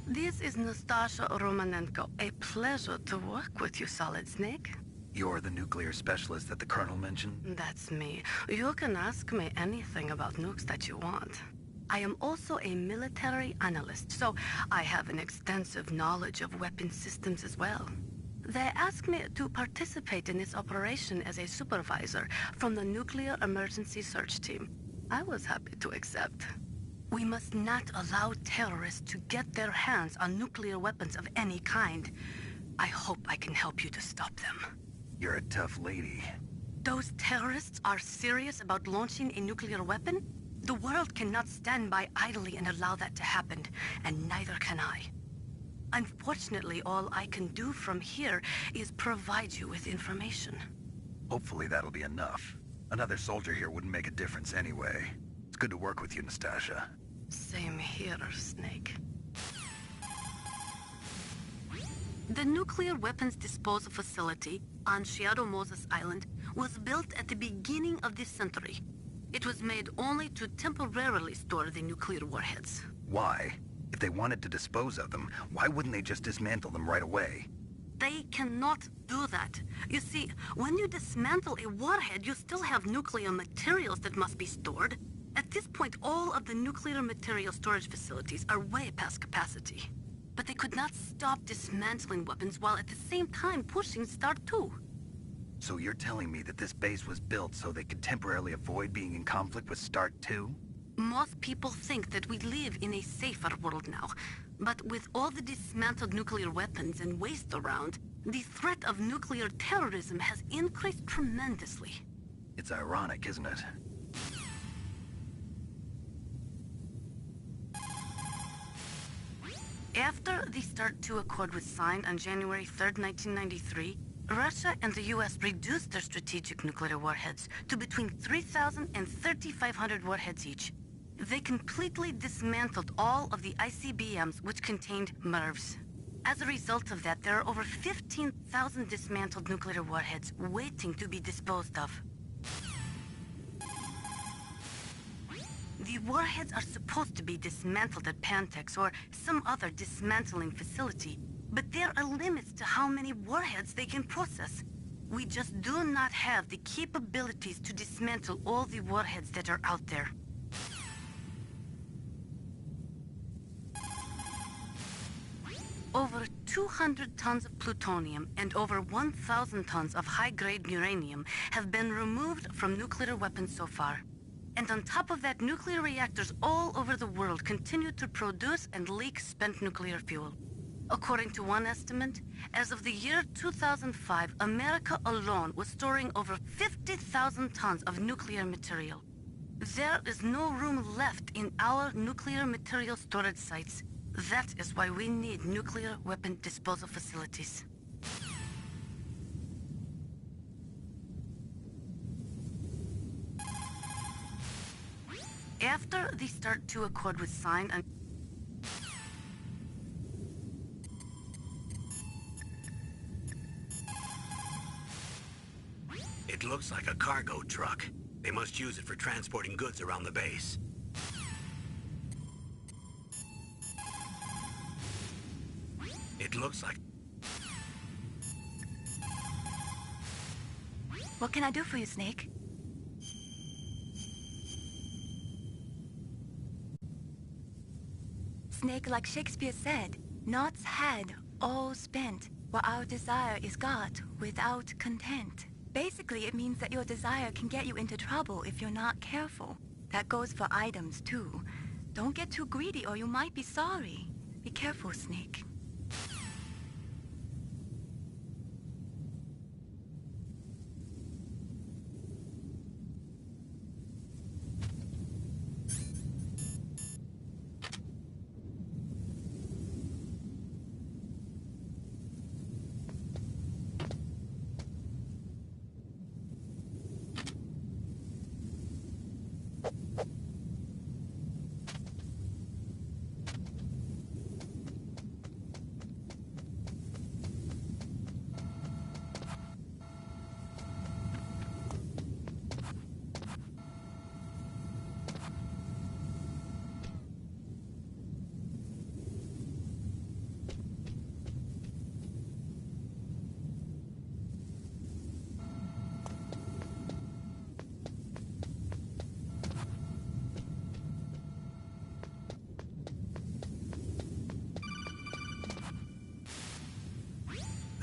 This is Nastasha Romanenko. A pleasure to work with you, Solid Snake. You're the nuclear specialist that the Colonel mentioned? That's me. You can ask me anything about nukes that you want. I am also a military analyst, so I have an extensive knowledge of weapon systems as well. They asked me to participate in this operation as a supervisor from the Nuclear Emergency Search Team. I was happy to accept. We must not allow terrorists to get their hands on nuclear weapons of any kind. I hope I can help you to stop them. You're a tough lady. Those terrorists are serious about launching a nuclear weapon? The world cannot stand by idly and allow that to happen, and neither can I. Unfortunately, all I can do from here is provide you with information. Hopefully that'll be enough. Another soldier here wouldn't make a difference anyway. It's good to work with you, Nastasha. Same here, Snake. The nuclear weapons disposal facility on Shadow Moses Island was built at the beginning of this century. It was made only to temporarily store the nuclear warheads. Why? If they wanted to dispose of them, why wouldn't they just dismantle them right away? They cannot do that. You see, when you dismantle a warhead, you still have nuclear materials that must be stored. At this point, all of the nuclear material storage facilities are way past capacity. But they could not stop dismantling weapons while at the same time pushing START 2. So you're telling me that this base was built so they could temporarily avoid being in conflict with START 2? Most people think that we live in a safer world now. But with all the dismantled nuclear weapons and waste around, the threat of nuclear terrorism has increased tremendously. It's ironic, isn't it? After the START 2 Accord was signed on January 3rd, 1993, Russia and the US reduced their strategic nuclear warheads to between 3,000 and 3,500 warheads each. They completely dismantled all of the ICBMs which contained MIRVs. As a result of that, there are over 15,000 dismantled nuclear warheads waiting to be disposed of. The warheads are supposed to be dismantled at Pantex or some other dismantling facility, but there are limits to how many warheads they can process. We just do not have the capabilities to dismantle all the warheads that are out there. Over 200 tons of plutonium and over 1,000 tons of high-grade uranium have been removed from nuclear weapons so far. And on top of that, nuclear reactors all over the world continue to produce and leak spent nuclear fuel. According to one estimate, as of the year 2005, America alone was storing over 50,000 tons of nuclear material. There is no room left in our nuclear material storage sites. That is why we need nuclear weapon disposal facilities. After the START 2 Accord was signed on It looks like a cargo truck. They must use it for transporting goods around the base. It looks like... What can I do for you, Snake? Snake, like Shakespeare said, naught's had, all spent, while our desire is got without content. Basically, it means that your desire can get you into trouble if you're not careful. That goes for items, too. Don't get too greedy or you might be sorry. Be careful, Snake.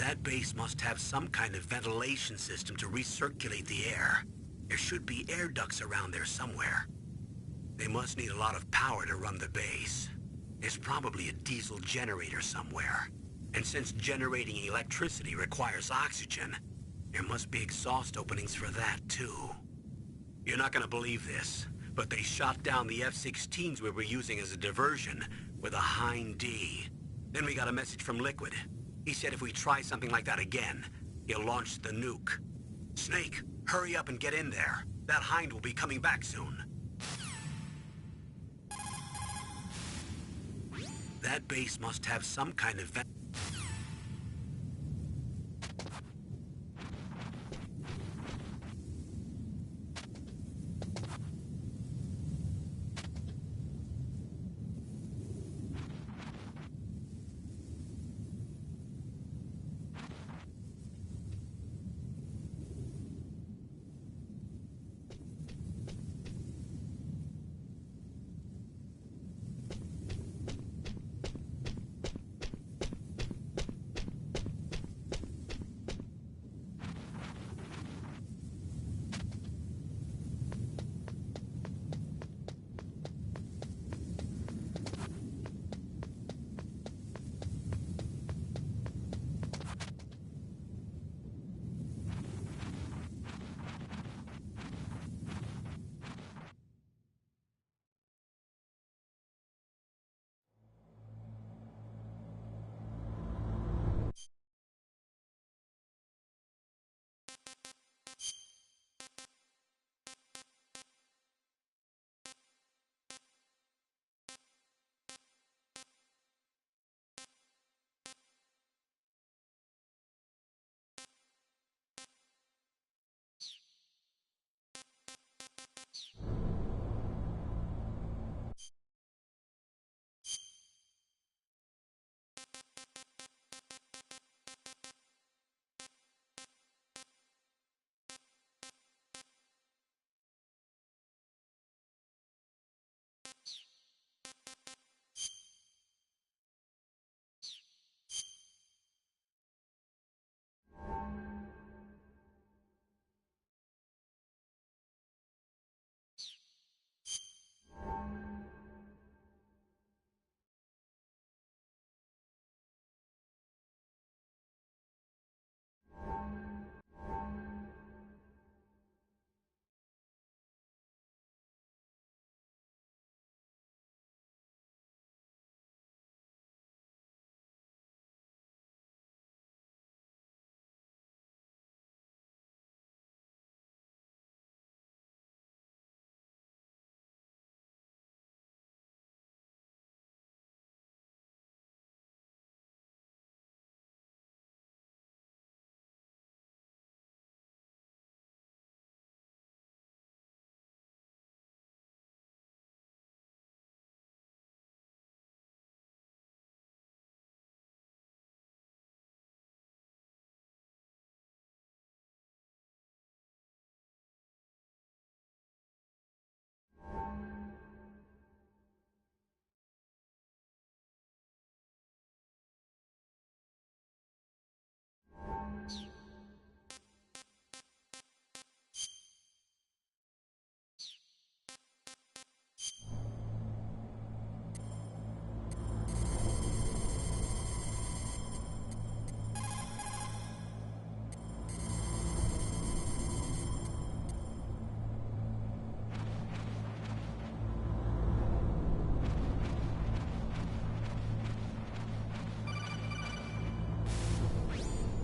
That base must have some kind of ventilation system to recirculate the air. There should be air ducts around there somewhere. They must need a lot of power to run the base. There's probably a diesel generator somewhere. And since generating electricity requires oxygen, there must be exhaust openings for that too. You're not gonna believe this, but they shot down the F-16s we were using as a diversion with a Hind D. Then we got a message from Liquid. He said if we try something like that again, he'll launch the nuke. Snake, hurry up and get in there. That Hind will be coming back soon. That base must have some kind of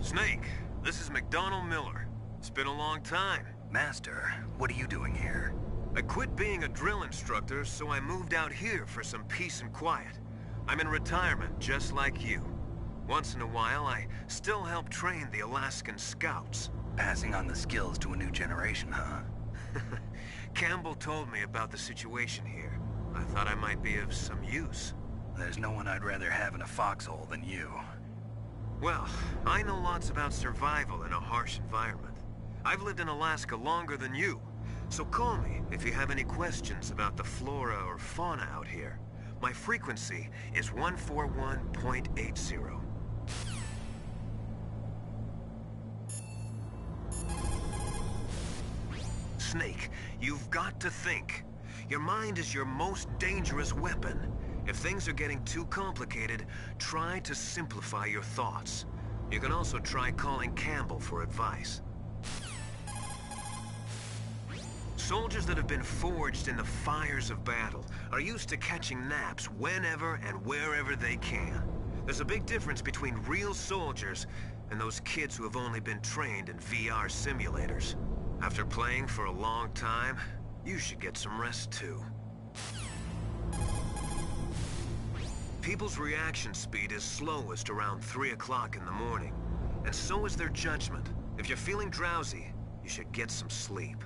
Snake, this is McDonald Miller. It's been a long time. Master, what are you doing here? I quit being a drill instructor, so I moved out here for some peace and quiet. I'm in retirement, just like you. Once in a while, I still help train the Alaskan Scouts. Passing on the skills to a new generation, huh? Campbell told me about the situation here. I thought I might be of some use. There's no one I'd rather have in a foxhole than you. Well, I know lots about survival in a harsh environment. I've lived in Alaska longer than you, so call me if you have any questions about the flora or fauna out here. My frequency is 141.80. Snake, you've got to think. Your mind is your most dangerous weapon. If things are getting too complicated, try to simplify your thoughts. You can also try calling Campbell for advice. Soldiers that have been forged in the fires of battle are used to catching naps whenever and wherever they can. There's a big difference between real soldiers and those kids who have only been trained in VR simulators. After playing for a long time, you should get some rest too. People's reaction speed is slowest around 3 o'clock in the morning, and so is their judgment. If you're feeling drowsy, you should get some sleep.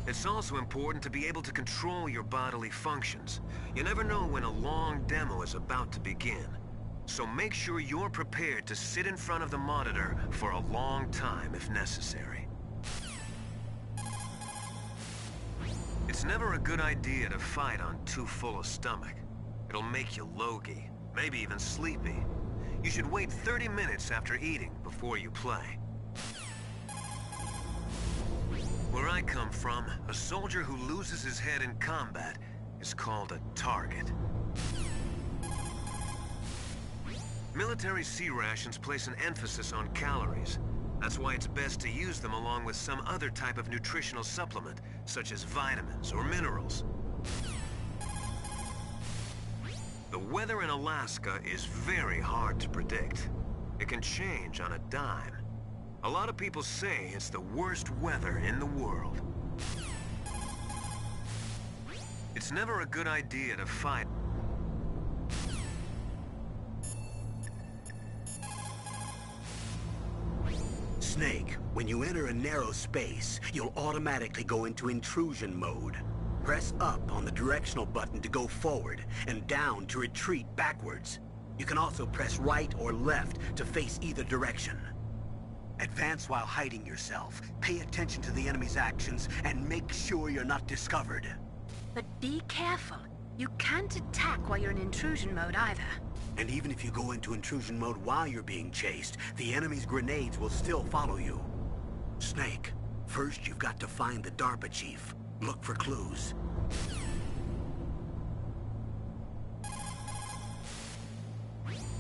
It's also important to be able to control your bodily functions. You never know when a long demo is about to begin. So make sure you're prepared to sit in front of the monitor for a long time if necessary. It's never a good idea to fight on too full a stomach. It'll make you logy, maybe even sleepy. You should wait 30 minutes after eating before you play. Where I come from, a soldier who loses his head in combat is called a target. Military C rations place an emphasis on calories. That's why it's best to use them along with some other type of nutritional supplement, such as vitamins or minerals. The weather in Alaska is very hard to predict. It can change on a dime. A lot of people say it's the worst weather in the world. It's never a good idea to fight. Snake, when you enter a narrow space, you'll automatically go into intrusion mode. Press up on the directional button to go forward, and down to retreat backwards. You can also press right or left to face either direction. Advance while hiding yourself, pay attention to the enemy's actions, and make sure you're not discovered. But be careful. You can't attack while you're in intrusion mode either. And even if you go into intrusion mode while you're being chased, the enemy's grenades will still follow you. Snake, first you've got to find the DARPA chief. Look for clues.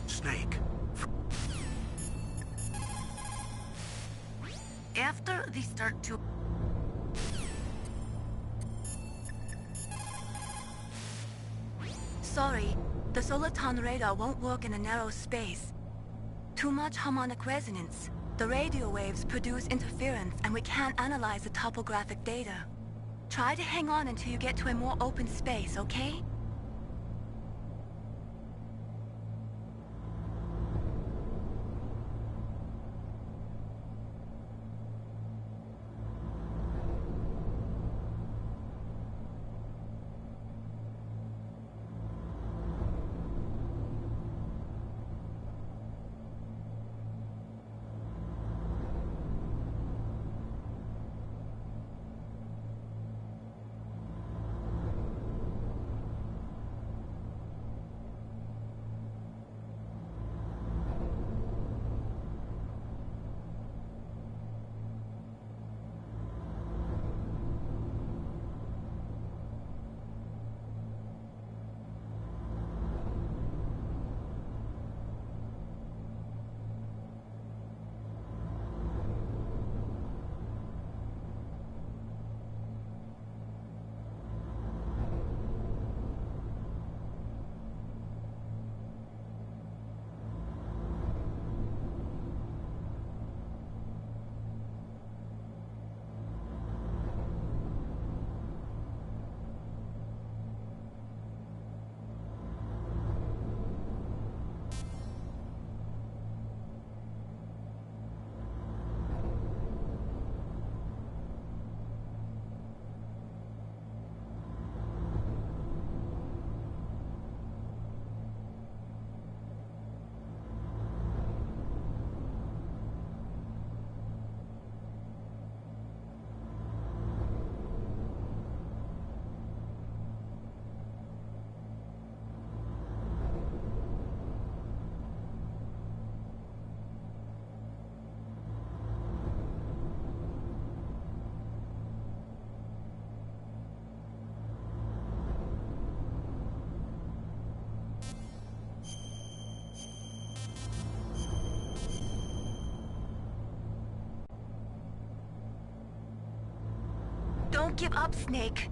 Snake. After they start to... Sorry, the Soliton radar won't work in a narrow space. Too much harmonic resonance. The radio waves produce interference and we can't analyze the topographic data. Try to hang on until you get to a more open space, okay? Don't give up, Snake.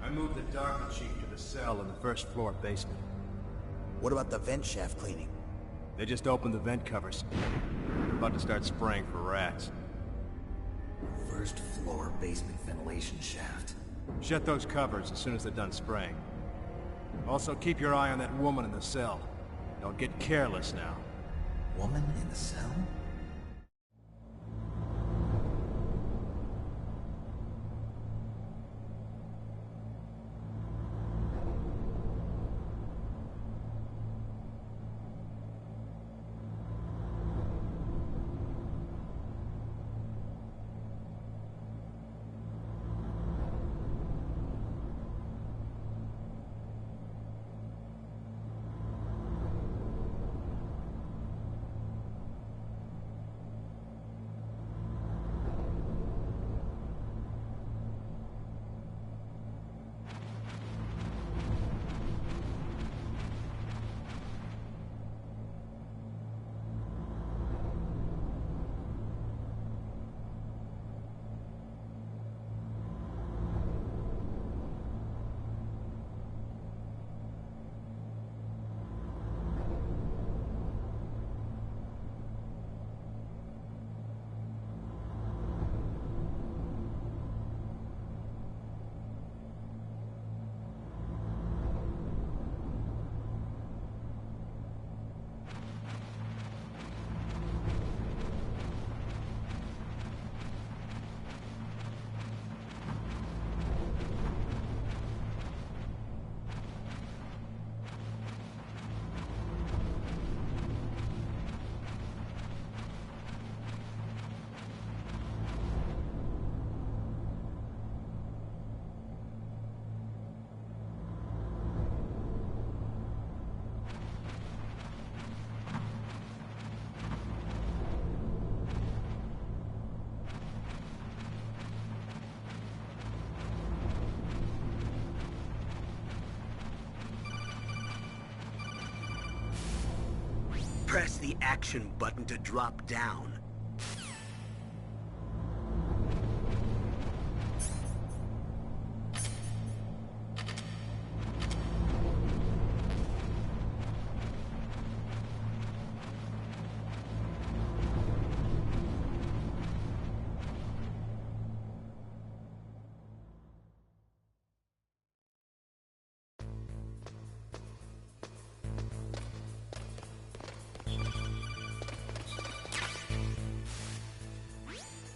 I moved the Darker Chief to the cell in the first floor basement. What about the vent shaft cleaning? They just opened the vent covers. They're about to start spraying for rats. First floor basement ventilation shaft. Shut those covers as soon as they're done spraying. Also, keep your eye on that woman in the cell. Don't get careless now. Woman in the cell? Press the action button to drop down.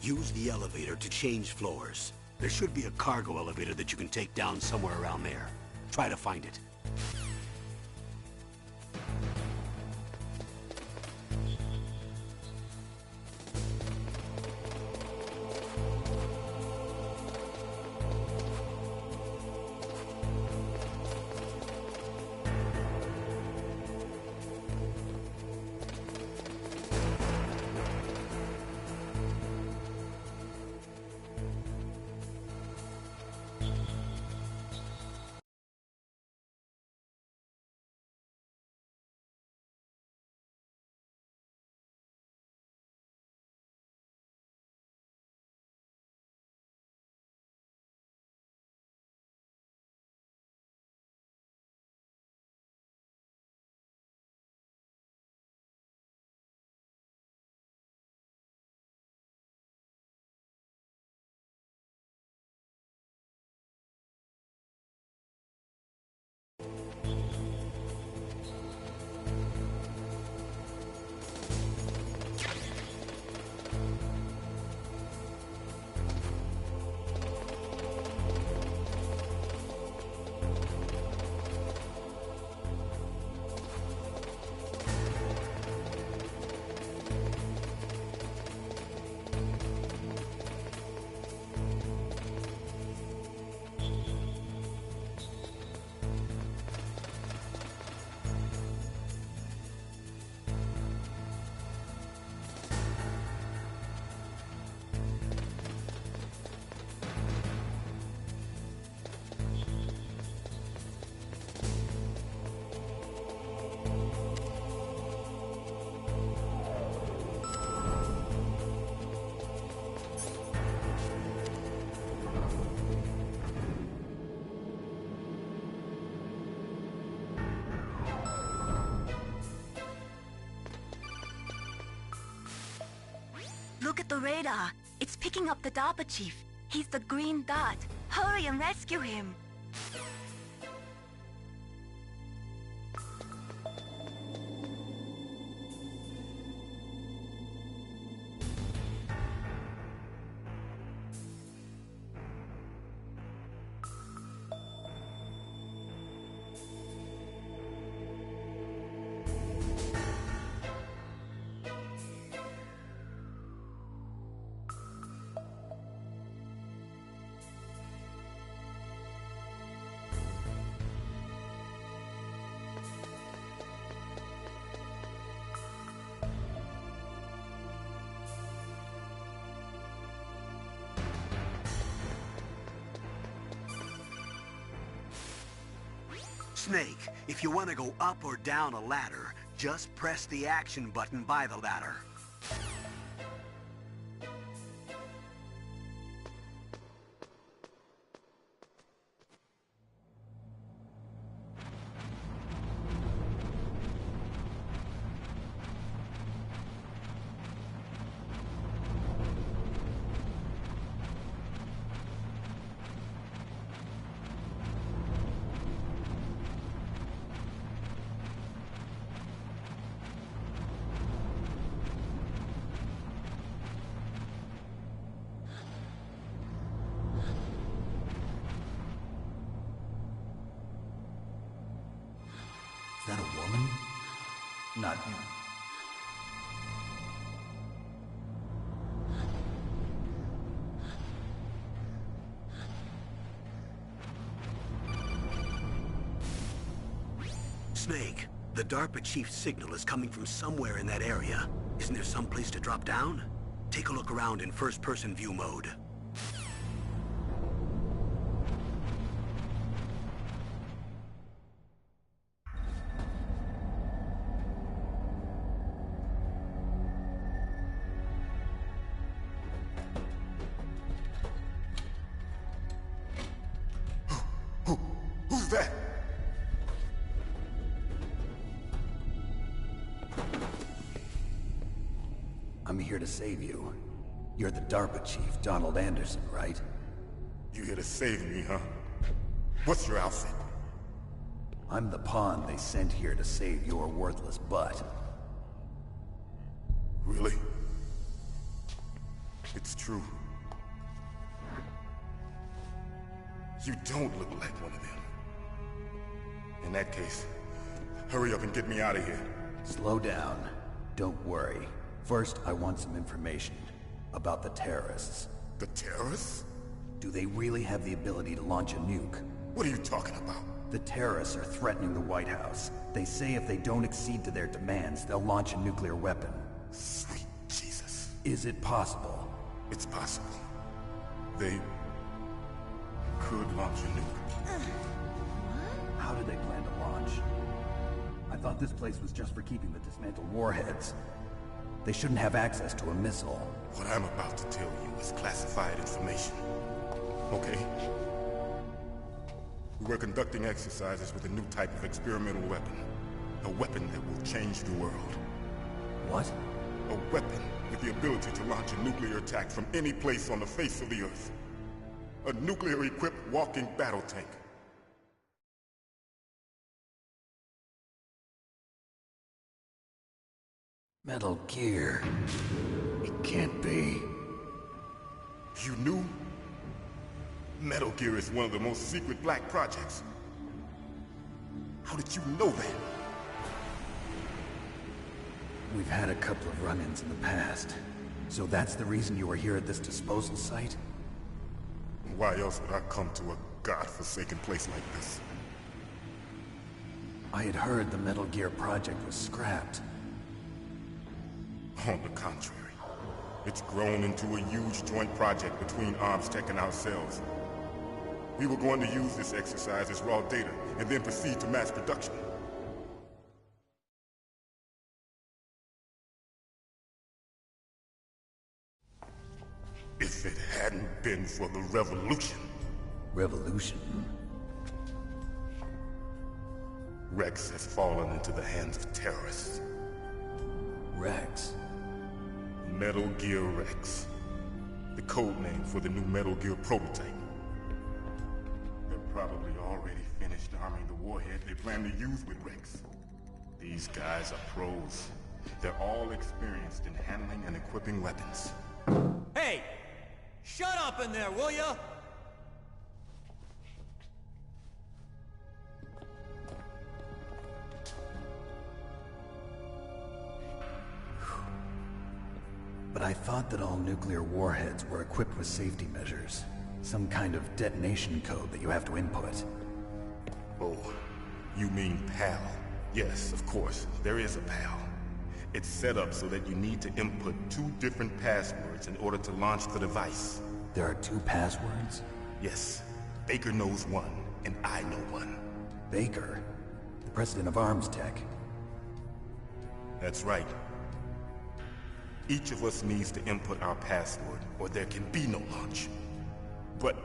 Use the elevator to change floors. There should be a cargo elevator that you can take down somewhere around there. Try to find it. Look at the radar. It's picking up the DARPA chief. He's the green dot. Hurry and rescue him. Snake, if you want to go up or down a ladder, just press the action button by the ladder. Is that a woman? Not you. Snake, the DARPA chief's signal is coming from somewhere in that area. Isn't there some place to drop down? Take a look around in first-person view mode. Who's that? I'm here to save you. You're the DARPA chief, Donald Anderson, right? You here to save me, huh? What's your outfit? I'm the pawn they sent here to save your worthless butt. Really? It's true. You don't look like one of them. In that case, hurry up and get me out of here. Slow down. Don't worry. First, I want some information about the terrorists. The terrorists? Do they really have the ability to launch a nuke? What are you talking about? The terrorists are threatening the White House. They say if they don't accede to their demands, they'll launch a nuclear weapon. Sweet Jesus. Is it possible? It's possible. They could launch a nuke. How do they plan to launch? I thought this place was just for keeping the dismantled warheads. They shouldn't have access to a missile. What I'm about to tell you is classified information. Okay? We're conducting exercises with a new type of experimental weapon. A weapon that will change the world. What? A weapon with the ability to launch a nuclear attack from any place on the face of the Earth. A nuclear-equipped walking battle tank. Metal Gear. It can't be. You knew? Metal Gear is one of the most secret black projects. How did you know that? We've had a couple of run-ins in the past. So that's the reason you were here at this disposal site? Why else would I come to a godforsaken place like this? I had heard the Metal Gear project was scrapped. On the contrary, it's grown into a huge joint project between ArmsTech and ourselves. We were going to use this exercise as raw data, and then proceed to mass production. If it hadn't been for the revolution... Revolution? Rex has fallen into the hands of terrorists. Rex? Metal Gear Rex. The code name for the new Metal Gear prototype. They're probably already finished arming the warhead they plan to use with Rex. These guys are pros. They're all experienced in handling and equipping weapons. Hey! Shut up in there, will ya? But I thought that all nuclear warheads were equipped with safety measures. Some kind of detonation code that you have to input. Oh, you mean PAL? Yes, of course, there is a PAL. It's set up so that you need to input 2 different passwords in order to launch the device. There are 2 passwords? Yes. Baker knows one, and I know one. Baker? The president of ArmsTech? That's right. Each of us needs to input our password, or there can be no launch. But...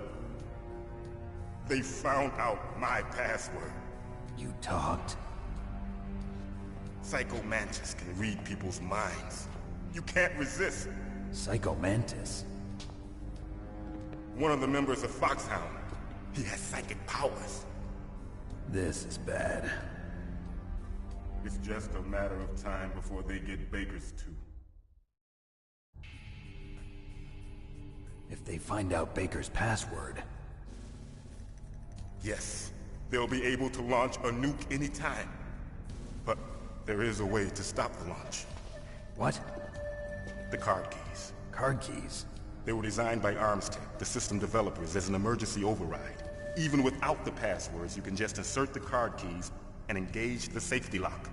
they found out my password. You talked? Psycho Mantis can read people's minds. You can't resist. Psycho Mantis? One of the members of Foxhound. He has psychic powers. This is bad. It's just a matter of time before they get Baker's too. If they find out Baker's password... Yes, they'll be able to launch a nuke anytime. But there is a way to stop the launch. What? The card keys. Card keys? They were designed by ArmsTech, the system developers, as an emergency override. Even without the passwords, you can just insert the card keys and engage the safety lock.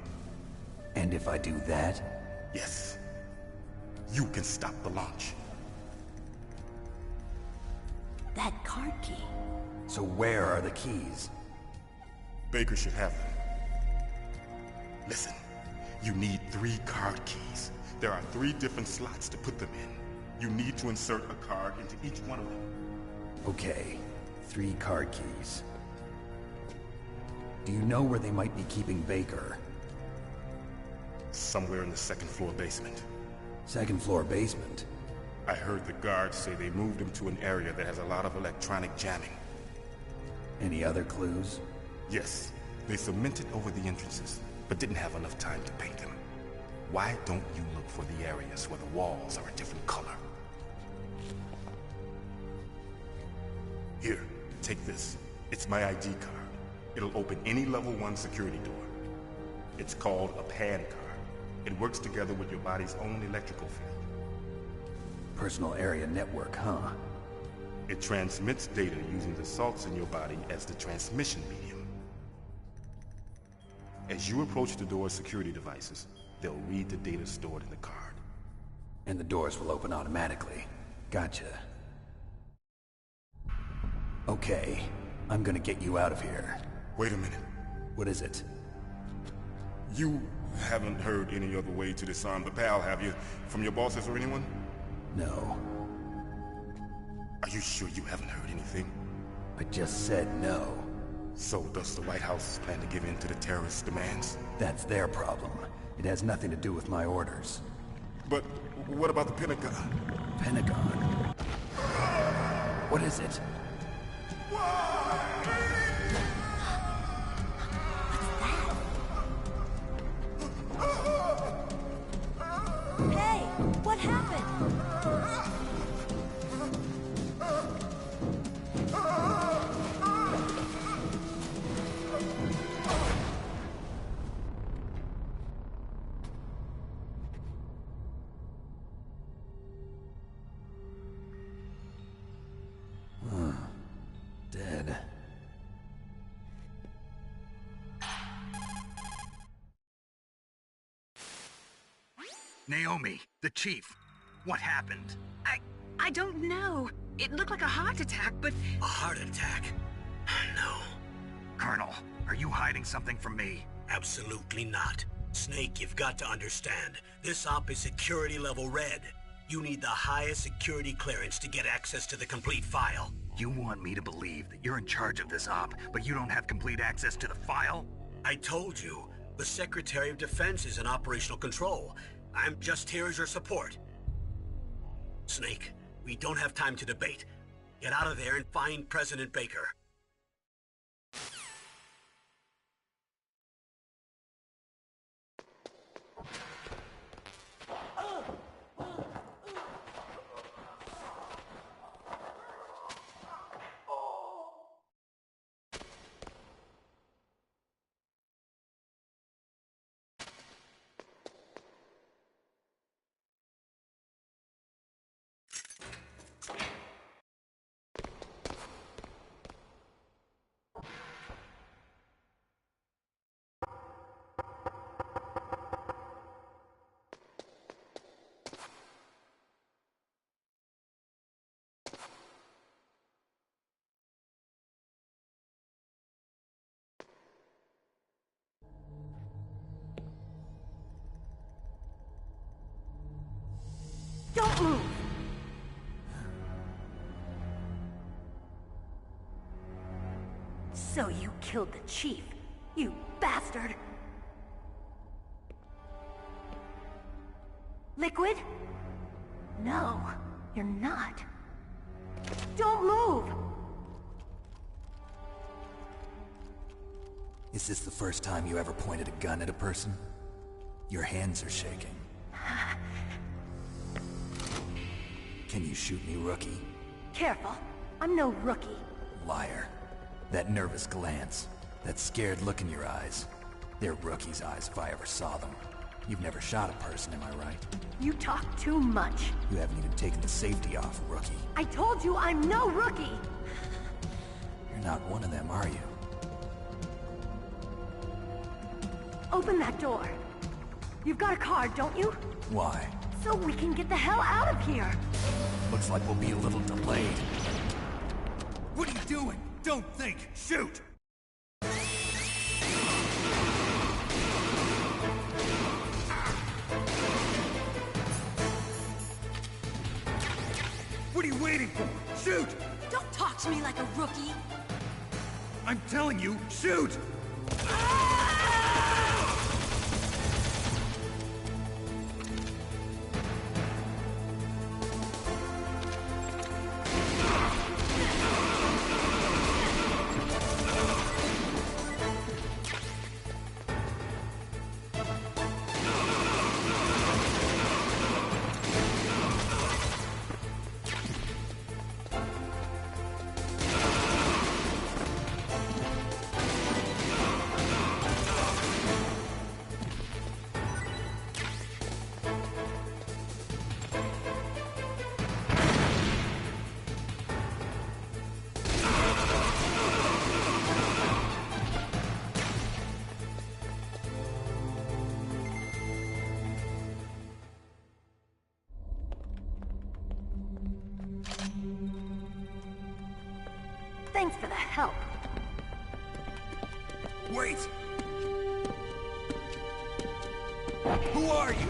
And if I do that? Yes. You can stop the launch. That card key. So where are the keys? Baker should have them. Listen, you need 3 card keys. There are 3 different slots to put them in. You need to insert a card into each one of them. Okay, 3 card keys. Do you know where they might be keeping Baker? Somewhere in the 2nd floor basement. 2nd floor basement? I heard the guards say they moved him to an area that has a lot of electronic jamming. Any other clues? Yes. They cemented over the entrances, but didn't have enough time to paint them. Why don't you look for the areas where the walls are a different color? Here, take this. It's my ID card. It'll open any level 1 security door. It's called a PAN card. It works together with your body's own electrical field. Personal area network, huh? It transmits data using the salts in your body as the transmission medium. As you approach the door's security devices, they'll read the data stored in the card. And the doors will open automatically. Gotcha. Okay, I'm gonna get you out of here. Wait a minute. What is it? You haven't heard any other way to disarm the PAL, have you? From your bosses or anyone? No. Are you sure you haven't heard anything? I just said no. So does the White House plan to give in to the terrorists' demands? That's their problem. It has nothing to do with my orders. But what about the Pentagon? Pentagon? What is it? Hey, what happened? Dead. Naomi, the chief. What happened? I don't know. It looked like a heart attack, but... A heart attack? No. Colonel, are you hiding something from me? Absolutely not. Snake, you've got to understand. This op is security level red. You need the highest security clearance to get access to the complete file. You want me to believe that you're in charge of this op, but you don't have complete access to the file? I told you. The Secretary of Defense is in operational control. I'm just here as your support. Snake, we don't have time to debate. Get out of there and find President Baker. Don't move! So you killed the chief, you bastard! Liquid? No, you're not. Don't move! Is this the first time you ever pointed a gun at a person? Your hands are shaking. Can you shoot me, rookie? Careful, I'm no rookie. Liar. That nervous glance, that scared look in your eyes. They're rookie's eyes if I ever saw them. You've never shot a person, am I right? You talk too much. You haven't even taken the safety off, rookie. I told you I'm no rookie! You're not one of them, are you? Open that door. You've got a card, don't you? Why? So we can get the hell out of here! Looks like we'll be a little delayed. What are you doing? Don't think! Shoot! What are you waiting for? Shoot! Don't talk to me like a rookie! I'm telling you, shoot! Thanks for the help. Wait! Who are you?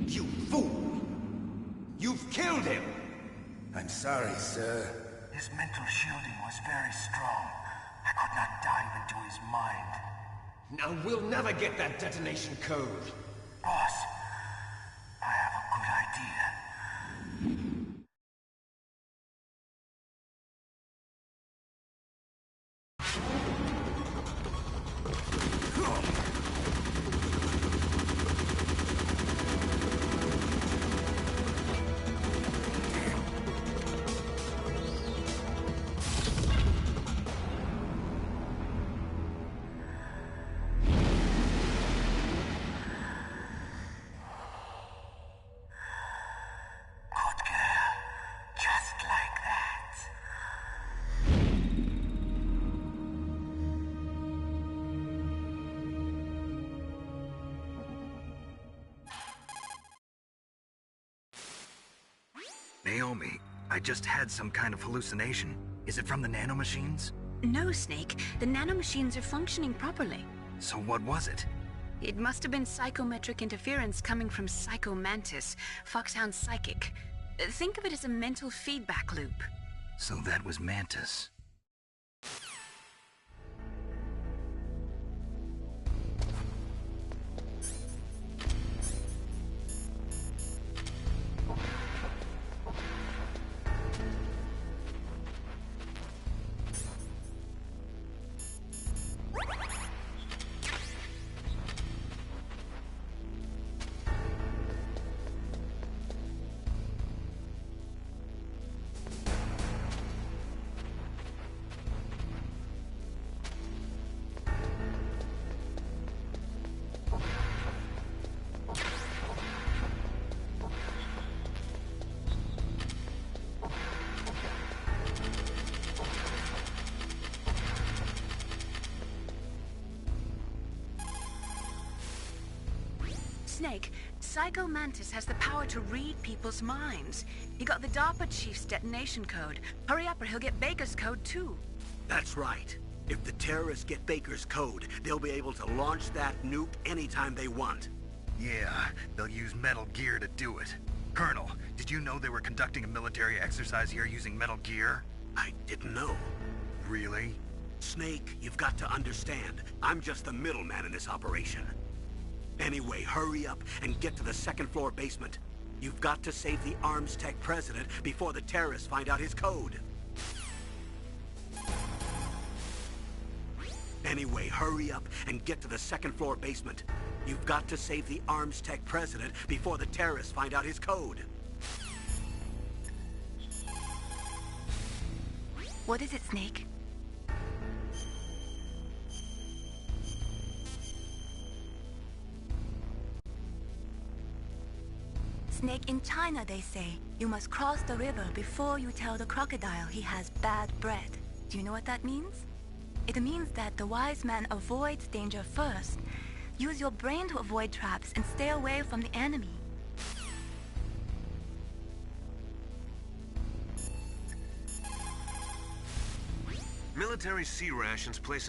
You fool! You've killed him! I'm sorry, sir. His mental shielding was very strong. I could not dive into his mind. Now we'll never get that detonation code. Boss, I have a good idea. Naomi, I just had some kind of hallucination. Is it from the nanomachines? No, Snake. The nanomachines are functioning properly. So what was it? It must have been psychometric interference coming from Psycho Mantis, Foxhound's psychic. Think of it as a mental feedback loop. So that was Mantis. Snake, Psycho Mantis has the power to read people's minds. He got the DARPA chief's detonation code. Hurry up or he'll get Baker's code too. That's right. If the terrorists get Baker's code, they'll be able to launch that nuke anytime they want. Yeah, they'll use Metal Gear to do it. Colonel, did you know they were conducting a military exercise here using Metal Gear? I didn't know. Really? Snake, you've got to understand. I'm just the middleman in this operation. Anyway, hurry up and get to the second-floor basement. You've got to save the Arms Tech president before the terrorists find out his code. Anyway, hurry up and get to the second-floor basement. You've got to save the Arms Tech president before the terrorists find out his code. What is it, Snake? Snake, in China they say, you must cross the river before you tell the crocodile he has bad bread. Do you know what that means? It means that the wise man avoids danger first. Use your brain to avoid traps and stay away from the enemy. Military sea rations place...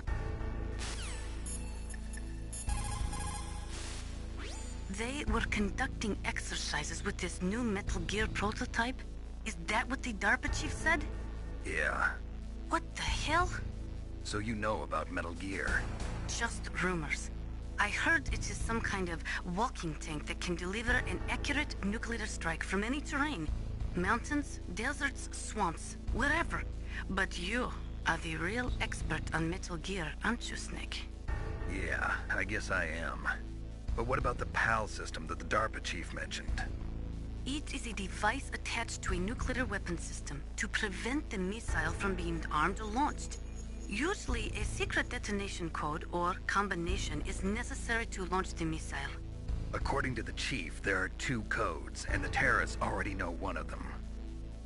They were conducting exercises with this new Metal Gear prototype? Is that what the DARPA chief said? Yeah. What the hell? So you know about Metal Gear? Just rumors. I heard it is some kind of walking tank that can deliver an accurate nuclear strike from any terrain. Mountains, deserts, swamps, wherever. But you are the real expert on Metal Gear, aren't you, Snake? Yeah, I guess I am. But what about the PAL system that the DARPA chief mentioned? It is a device attached to a nuclear weapon system to prevent the missile from being armed or launched. Usually, a secret detonation code or combination is necessary to launch the missile. According to the chief, there are 2 codes, and the terrorists already know one of them.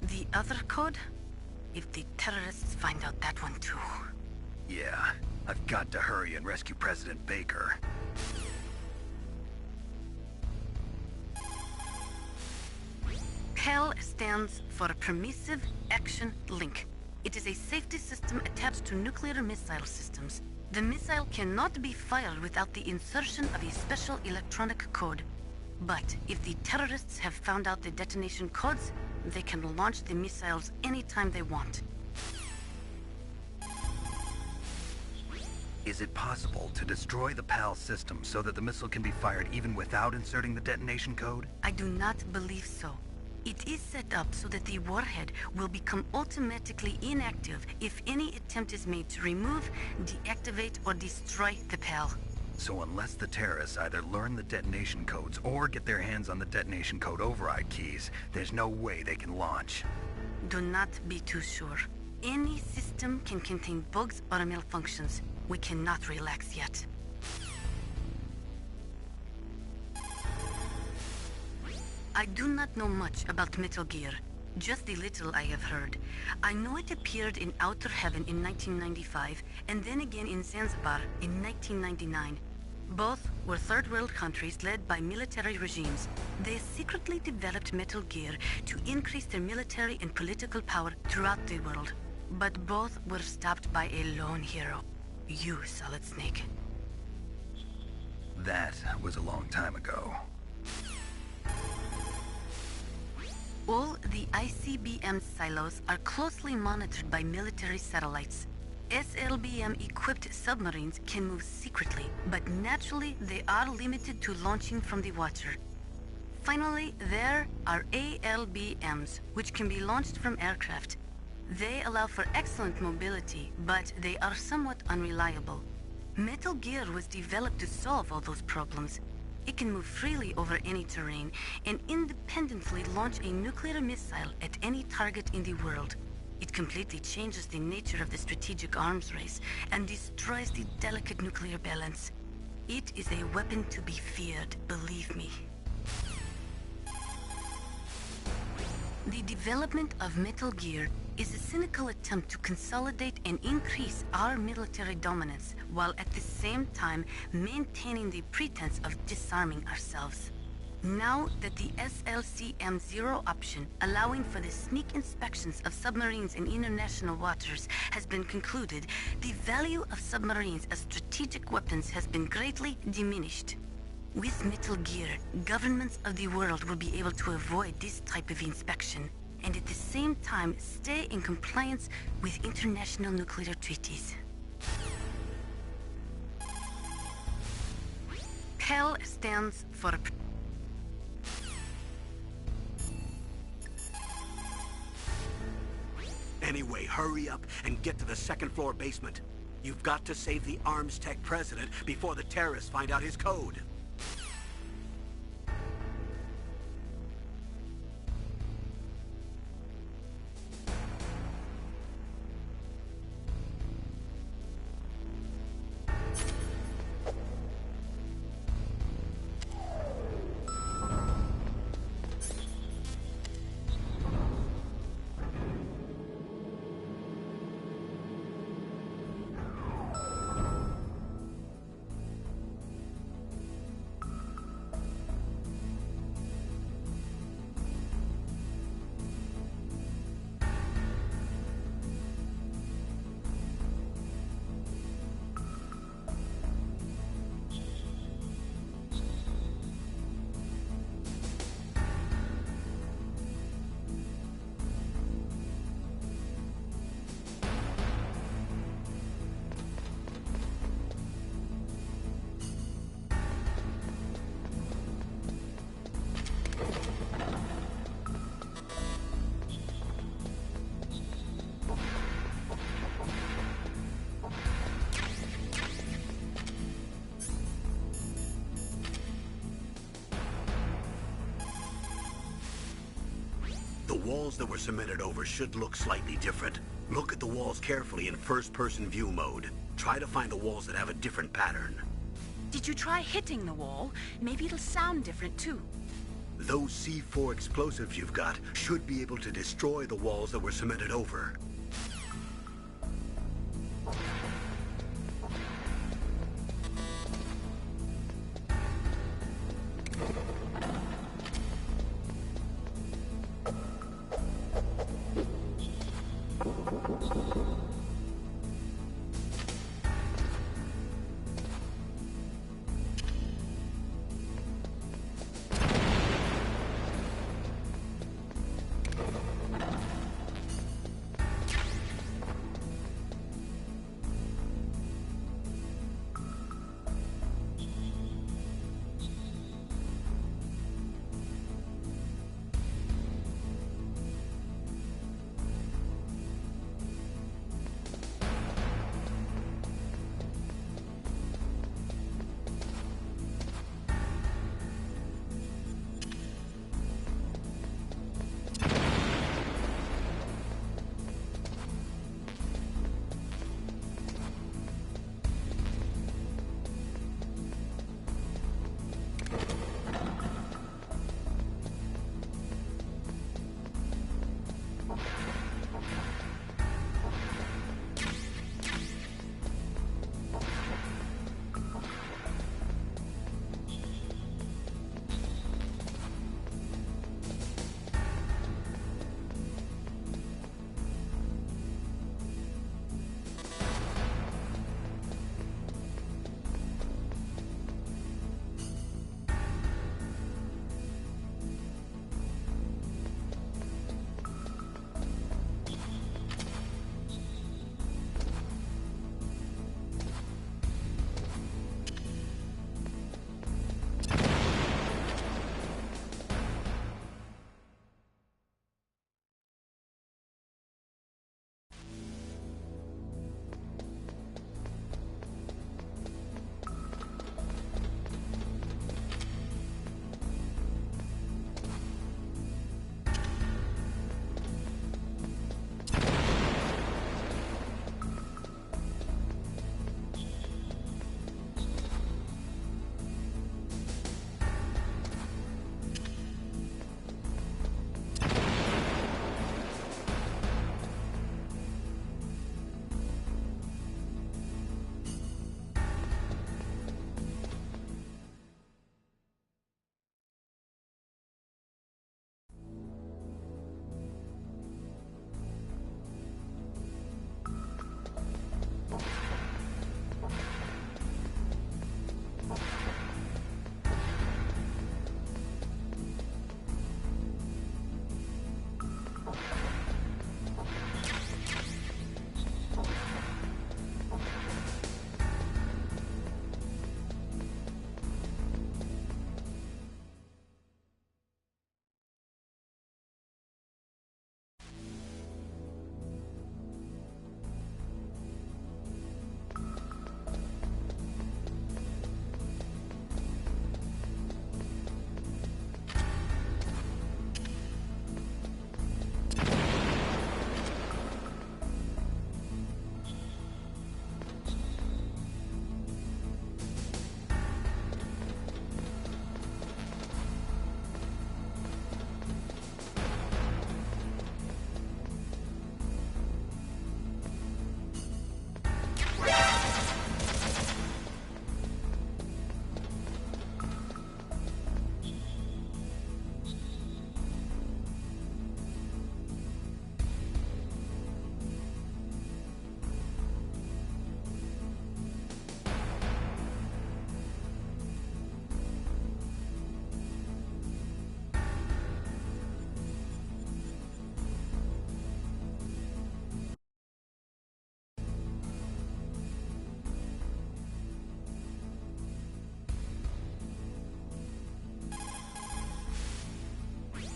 The other code? If the terrorists find out that one too. Yeah, I've got to hurry and rescue President Baker. PAL stands for Permissive Action Link. It is a safety system attached to nuclear missile systems. The missile cannot be fired without the insertion of a special electronic code. But if the terrorists have found out the detonation codes, they can launch the missiles anytime they want. Is it possible to destroy the PAL system so that the missile can be fired even without inserting the detonation code? I do not believe so. It is set up so that the warhead will become automatically inactive if any attempt is made to remove, deactivate, or destroy the PAL. So unless the terrorists either learn the detonation codes or get their hands on the detonation code override keys, there's no way they can launch. Do not be too sure. Any system can contain bugs or malfunctions. We cannot relax yet. I do not know much about Metal Gear. Just the little I have heard. I know it appeared in Outer Heaven in 1995, and then again in Zanzibar in 1999. Both were third world countries led by military regimes. They secretly developed Metal Gear to increase their military and political power throughout the world. But both were stopped by a lone hero. You, Solid Snake. That was a long time ago. All the ICBM silos are closely monitored by military satellites. SLBM-equipped submarines can move secretly, but naturally they are limited to launching from the water. Finally, there are ALBMs, which can be launched from aircraft. They allow for excellent mobility, but they are somewhat unreliable. Metal Gear was developed to solve all those problems. It can move freely over any terrain and independently launch a nuclear missile at any target in the world. It completely changes the nature of the strategic arms race and destroys the delicate nuclear balance. It is a weapon to be feared, believe me. The development of Metal Gear is a cynical attempt to consolidate and increase our military dominance, while at the same time maintaining the pretense of disarming ourselves. Now that the SLCM-0 option, allowing for the sneak inspections of submarines in international waters, has been concluded, the value of submarines as strategic weapons has been greatly diminished. With Metal Gear, governments of the world will be able to avoid this type of inspection, and at the same time stay in compliance with international nuclear treaties. PAL stands for... Anyway, hurry up and get to the second-floor basement. You've got to save the Arms Tech president before the terrorists find out his code. The walls that were cemented over should look slightly different. Look at the walls carefully in first-person view mode. Try to find the walls that have a different pattern. Did you try hitting the wall? Maybe it'll sound different too. Those C4 explosives you've got should be able to destroy the walls that were cemented over.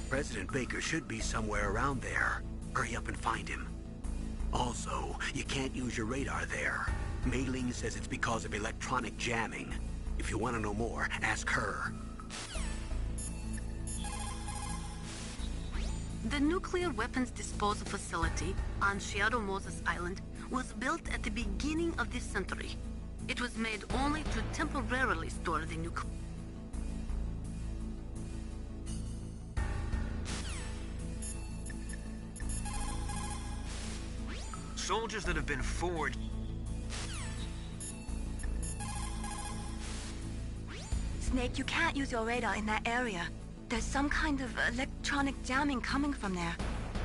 President Baker should be somewhere around there. Hurry up and find him. Also, you can't use your radar there. Mei Ling says it's because of electronic jamming. If you want to know more, ask her. The nuclear weapons disposal facility on Shadow Moses Island was built at the beginning of this century. It was made only to temporarily store the nuclear. Soldiers that have been forged. Snake, you can't use your radar in that area. There's some kind of electronic jamming coming from there.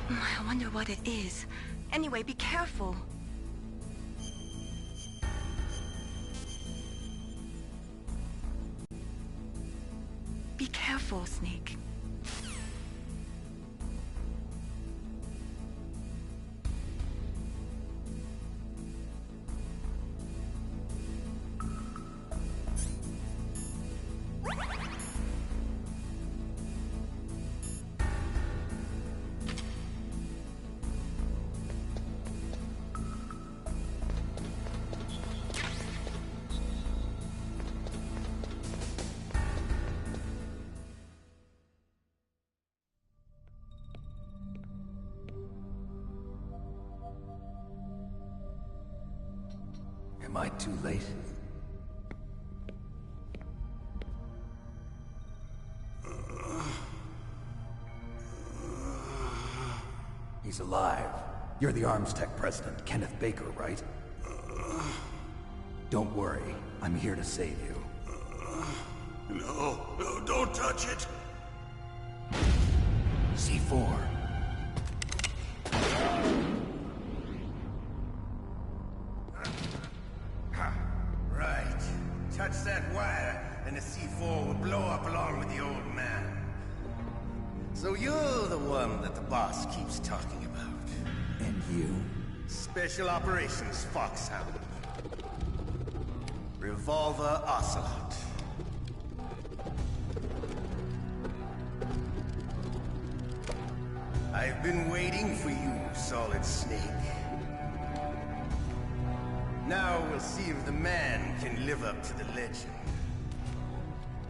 I wonder what it is. Anyway, be careful. Be careful, Snake. Am I too late? He's alive. You're the Arms Tech president, Kenneth Baker, right? Don't worry. I'm here to save you. No, don't touch it! C4. Right. Touch that wire, and the C4 will blow up along with the old man. So you're the one that the boss keeps talking about. And you? Special Operations Foxhound. Revolver Ocelot. I've been waiting for you, Solid Snake. Now we'll see if the man can live up to the legend.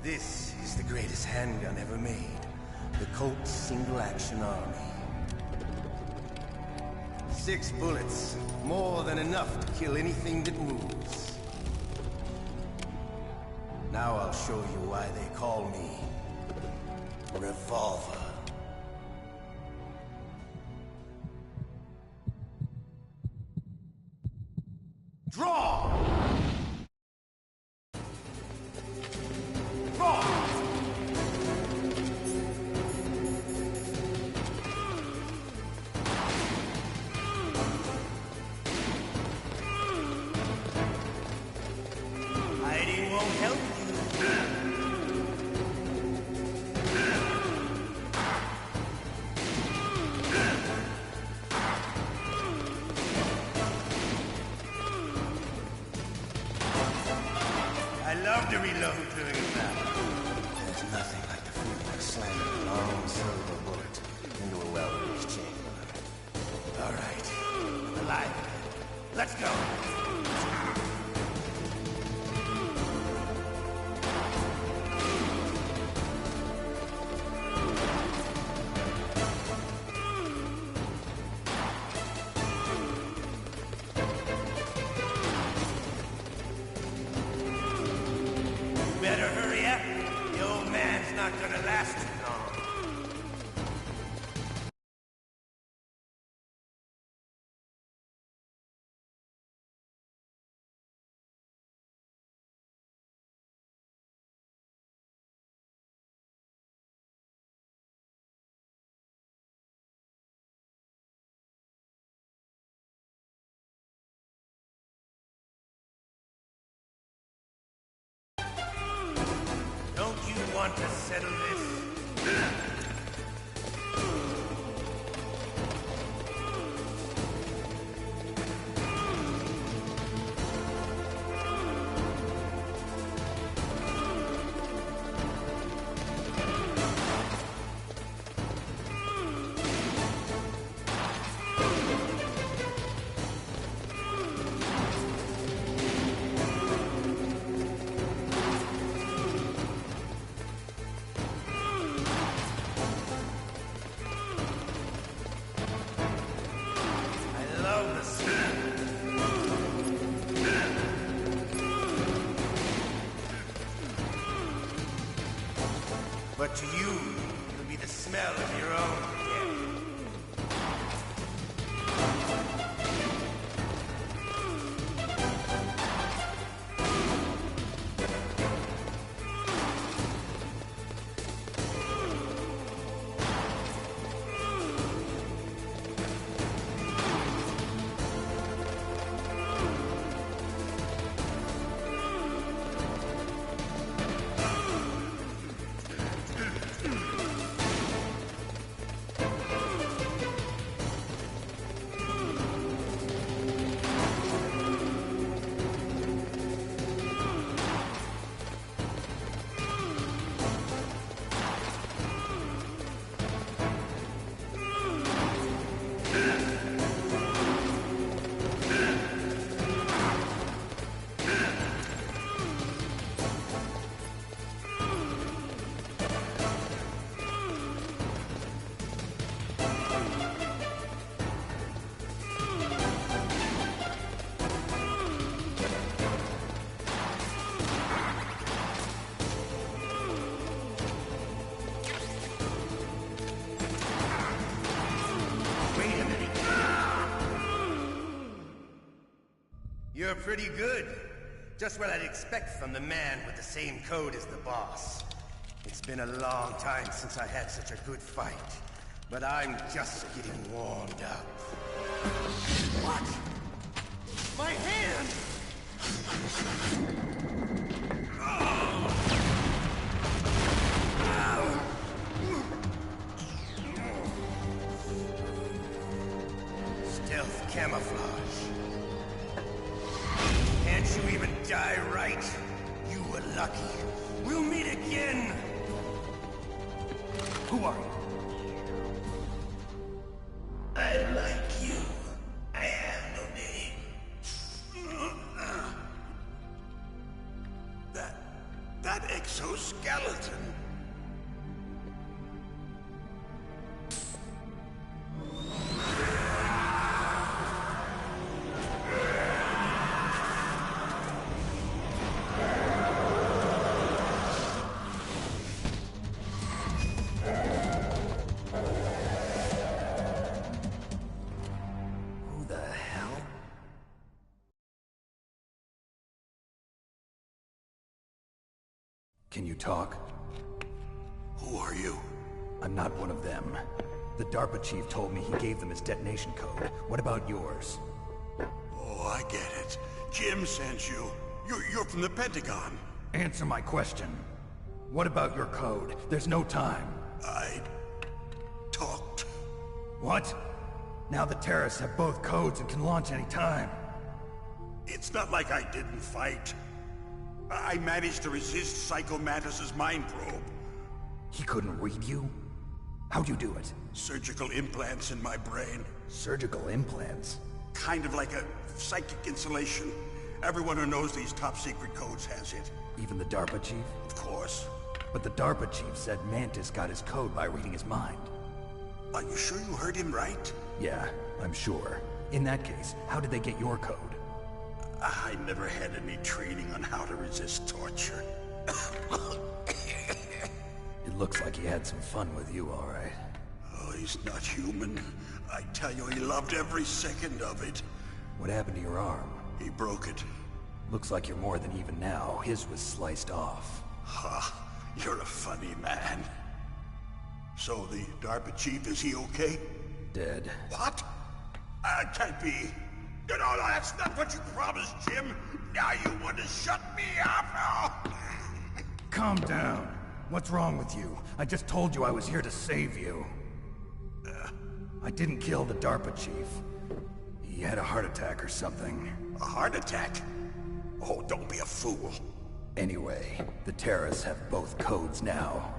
This is the greatest handgun ever made. The Colt Single Action Army. 6 bullets, more than enough to kill anything that moves. Now I'll show you why they call me Revolver. Draw! Hiding won't help you. I love to reload during a battle. There's nothing like the feeling of slamming a long silver bullet into a well-greased chamber. All right, I'm alive. Let's go. Better hurry up. The old man's not gonna last too long. Don't you want to settle this? But to you, it'll be the smell of your own death. You're pretty good. Just what I'd expect from the man with the same code as the boss. It's been a long time since I had such a good fight, but I'm just getting warmed up. What? My hand! Stealth camouflage. Can't you even die right? You were lucky. We'll meet again! Who are you? I like you. I have no name. That exoskeleton. Can you talk? Who are you? I'm not one of them. The DARPA chief told me he gave them his detonation code. What about yours? Oh, I get it. Jim sent you. You're from the Pentagon. Answer my question. What about your code? There's no time. I talked. What? Now the terrorists have both codes and can launch any time. It's not like I didn't fight. I managed to resist Psycho Mantis's mind probe. He couldn't read you? How'd you do it? Surgical implants in my brain. Surgical implants? Kind of like a psychic insulation. Everyone who knows these top-secret codes has it. Even the DARPA chief? Of course. But the DARPA chief said Mantis got his code by reading his mind. Are you sure you heard him right? Yeah, I'm sure. In that case, how did they get your code? I never had any training on how to resist torture. It looks like he had some fun with you, all right. Oh, he's not human. I tell you, he loved every second of it. What happened to your arm? He broke it. Looks like you're more than even now. His was sliced off. Ha! You're a funny man. So the DARPA chief, is he okay? Dead. What? Can't be. No, that's not what you promised, Jim. Now you want to shut me up? Calm down. What's wrong with you? I just told you I was here to save you. I didn't kill the DARPA chief. He had a heart attack or something. A heart attack? Oh, don't be a fool. Anyway, the terrorists have both codes now.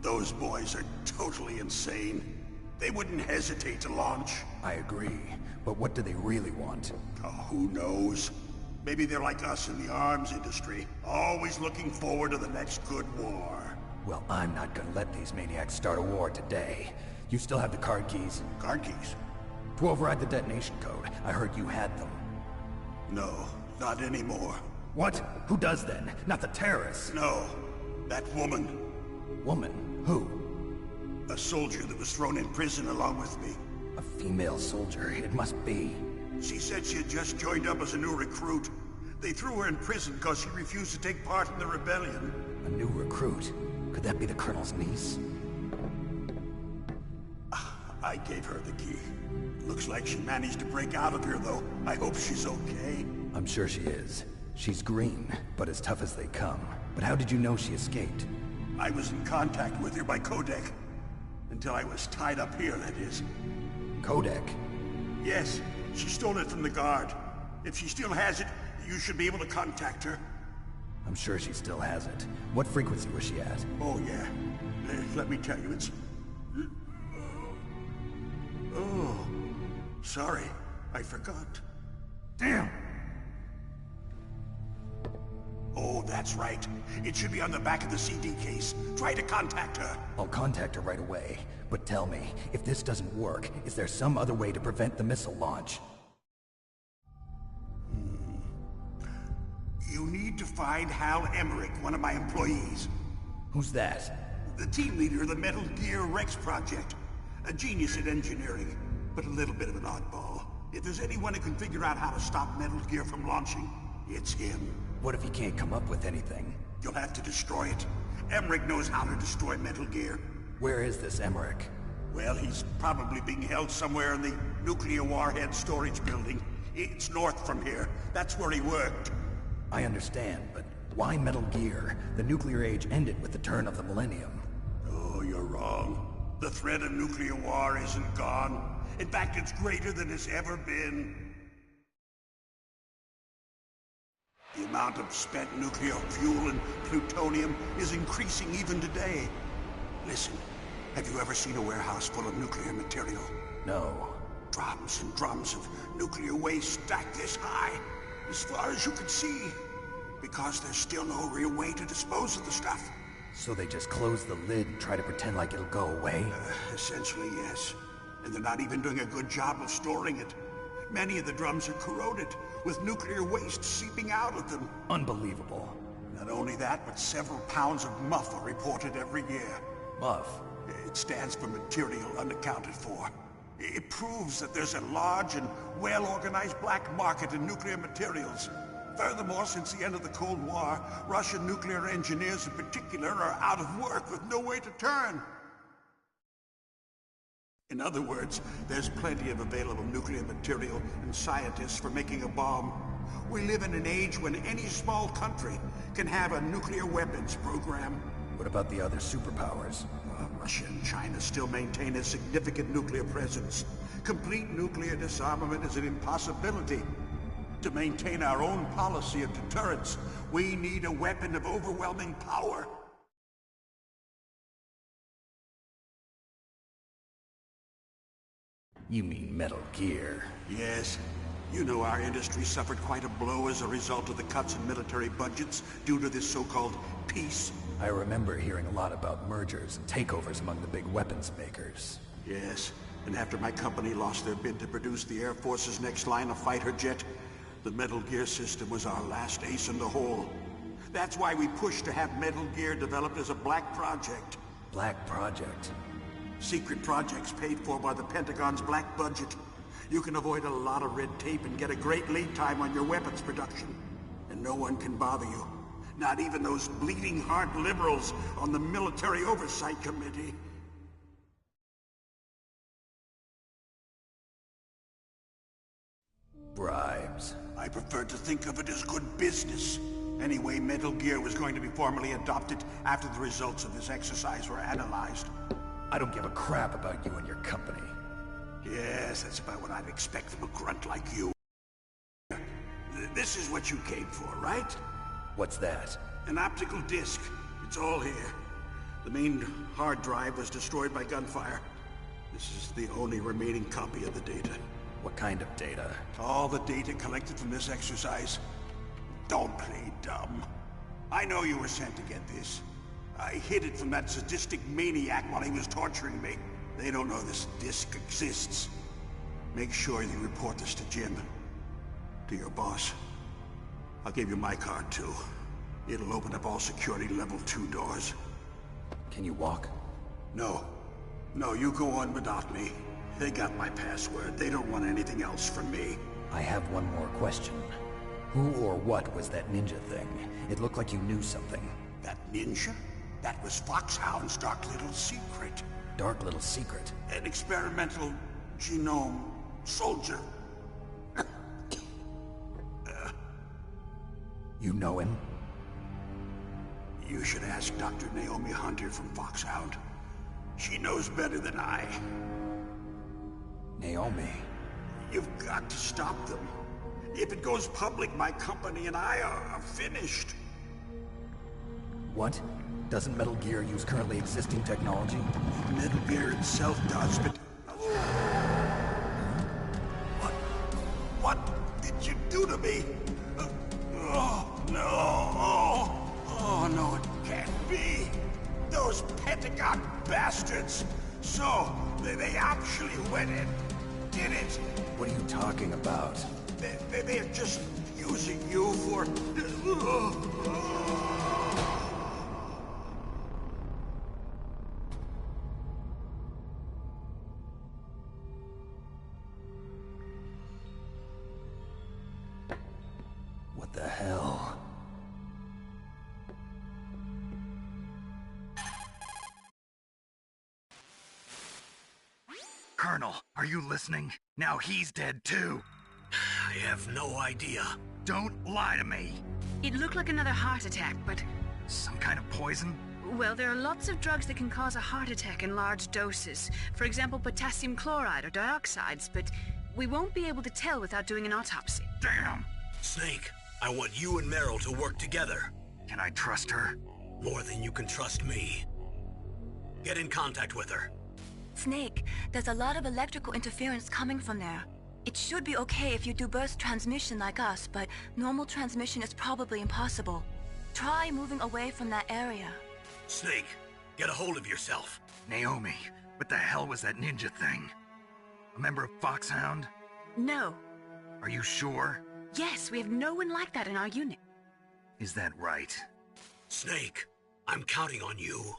Those boys are totally insane. They wouldn't hesitate to launch. I agree, but what do they really want? Oh, who knows? Maybe they're like us in the arms industry, always looking forward to the next good war. Well, I'm not gonna let these maniacs start a war today. You still have the card keys? Card keys? To override the detonation code. I heard you had them. No, not anymore. What? Who does then? Not the terrorists? No, that woman. Woman? Who? A soldier that was thrown in prison along with me. A female soldier, it must be. She said she had just joined up as a new recruit. They threw her in prison because she refused to take part in the rebellion. A new recruit? Could that be the Colonel's niece? I gave her the key. Looks like she managed to break out of here, though. I hope she's okay. I'm sure she is. She's green, but as tough as they come. But how did you know she escaped? I was in contact with her by codec. Until I was tied up here, that is. Codec? Yes, she stole it from the guard. If she still has it, you should be able to contact her. I'm sure she still has it. What frequency was she at? Oh, yeah. Let me tell you, it's... Oh, sorry. I forgot. Damn! Oh, that's right. It should be on the back of the CD case. Try to contact her. I'll contact her right away. But tell me, if this doesn't work, is there some other way to prevent the missile launch? You need to find Hal Emmerich, one of my employees. Who's that? The team leader of the Metal Gear Rex project. A genius at engineering, but a little bit of an oddball. If there's anyone who can figure out how to stop Metal Gear from launching, it's him. What if he can't come up with anything? You'll have to destroy it. Emmerich knows how to destroy Metal Gear. Where is this Emmerich? Well, he's probably being held somewhere in the nuclear warhead storage building. It's north from here. That's where he worked. I understand, but why Metal Gear? The nuclear age ended with the turn of the millennium. Oh, you're wrong. The threat of nuclear war isn't gone. In fact, it's greater than it's ever been. The amount of spent nuclear fuel and plutonium is increasing even today. Listen, have you ever seen a warehouse full of nuclear material? No. Drums and drums of nuclear waste stacked this high, as far as you can see. Because there's still no real way to dispose of the stuff. So they just close the lid and try to pretend like it'll go away? Essentially, yes. And they're not even doing a good job of storing it. Many of the drums are corroded, with nuclear waste seeping out of them. Unbelievable. Not only that, but several pounds of MUF are reported every year. MUF? It stands for material unaccounted for. It proves that there's a large and well-organized black market in nuclear materials. Furthermore, since the end of the Cold War, Russian nuclear engineers in particular are out of work with no way to turn. In other words, there's plenty of available nuclear material and scientists for making a bomb. We live in an age when any small country can have a nuclear weapons program. What about the other superpowers? Russia and China still maintain a significant nuclear presence. Complete nuclear disarmament is an impossibility. To maintain our own policy of deterrence, we need a weapon of overwhelming power. You mean Metal Gear? Yes. You know our industry suffered quite a blow as a result of the cuts in military budgets due to this so-called peace. I remember hearing a lot about mergers and takeovers among the big weapons makers. Yes, and after my company lost their bid to produce the Air Force's next line of fighter jet, the Metal Gear system was our last ace in the hole. That's why we pushed to have Metal Gear developed as a black project. Black project? Secret projects paid for by the Pentagon's black budget. You can avoid a lot of red tape and get a great lead time on your weapons production. And no one can bother you. Not even those bleeding heart liberals on the Military Oversight Committee. Bribes. I prefer to think of it as good business. Anyway, Metal Gear was going to be formally adopted after the results of this exercise were analyzed. I don't give a crap about you and your company. Yes, that's about what I'd expect from a grunt like you. This is what you came for, right? What's that? An optical disc. It's all here. The main hard drive was destroyed by gunfire. This is the only remaining copy of the data. What kind of data? All the data collected from this exercise. Don't play dumb. I know you were sent to get this. I hid it from that sadistic maniac while he was torturing me. They don't know this disc exists. Make sure you report this to Jim. To your boss. I'll give you my card, too. It'll open up all security level 2 doors. Can you walk? No. No, you go on without me. They got my password. They don't want anything else from me. I have one more question. Who or what was that ninja thing? It looked like you knew something. That ninja? That was Foxhound's dark little secret. Dark little secret? An experimental genome soldier. You know him? You should ask Dr. Naomi Hunter from Foxhound. She knows better than I. Naomi? You've got to stop them. If it goes public, my company and I are finished. What? Doesn't Metal Gear use currently existing technology? Metal Gear itself does, but... What did you do to me? Oh, no. Oh, no, it can't be. Those Pentagon bastards. So, they actually went and did it. What are you talking about? They're just using you for... What the hell? Colonel, are you listening? Now he's dead too. I have no idea. Don't lie to me. It looked like another heart attack, but... Some kind of poison? Well, there are lots of drugs that can cause a heart attack in large doses. For example, potassium chloride or dioxides, but we won't be able to tell without doing an autopsy. Damn! Snake, I want you and Meryl to work together. Can I trust her? More than you can trust me. Get in contact with her. Snake, there's a lot of electrical interference coming from there. It should be okay if you do burst transmission like us, but normal transmission is probably impossible. Try moving away from that area. Snake, get a hold of yourself. Naomi, what the hell was that ninja thing? A member of Foxhound? No. Are you sure? Yes, we have no one like that in our unit. Is that right? Snake, I'm counting on you.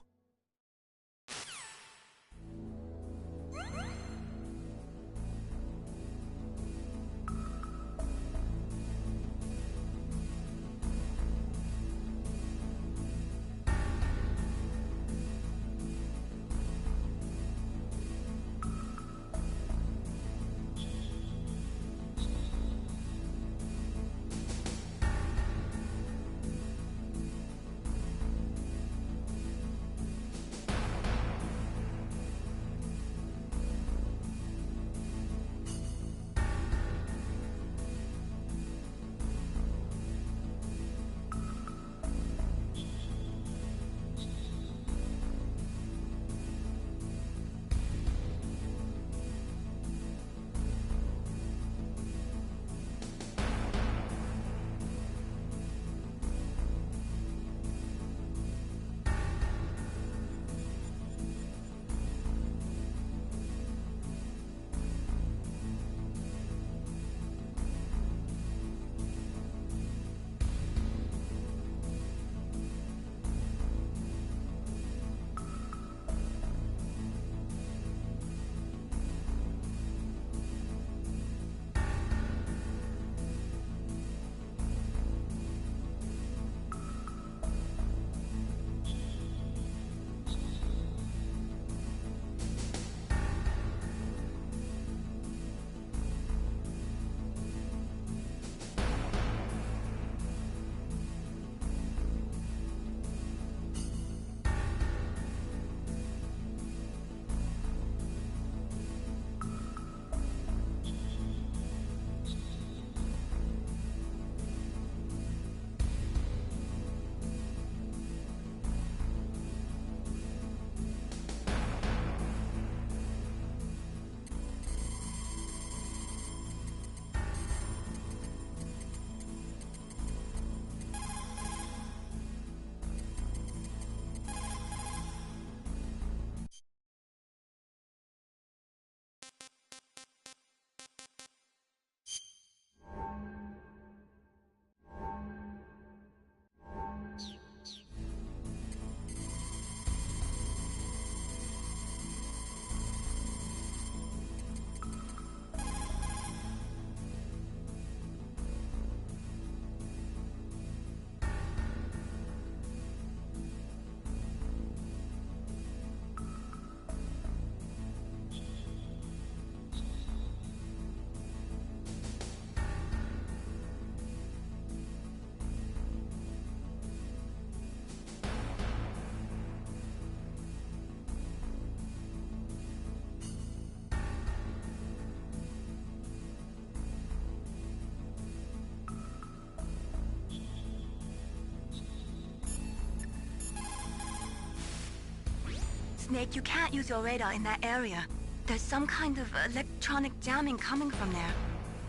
Snake, you can't use your radar in that area. There's some kind of electronic jamming coming from there.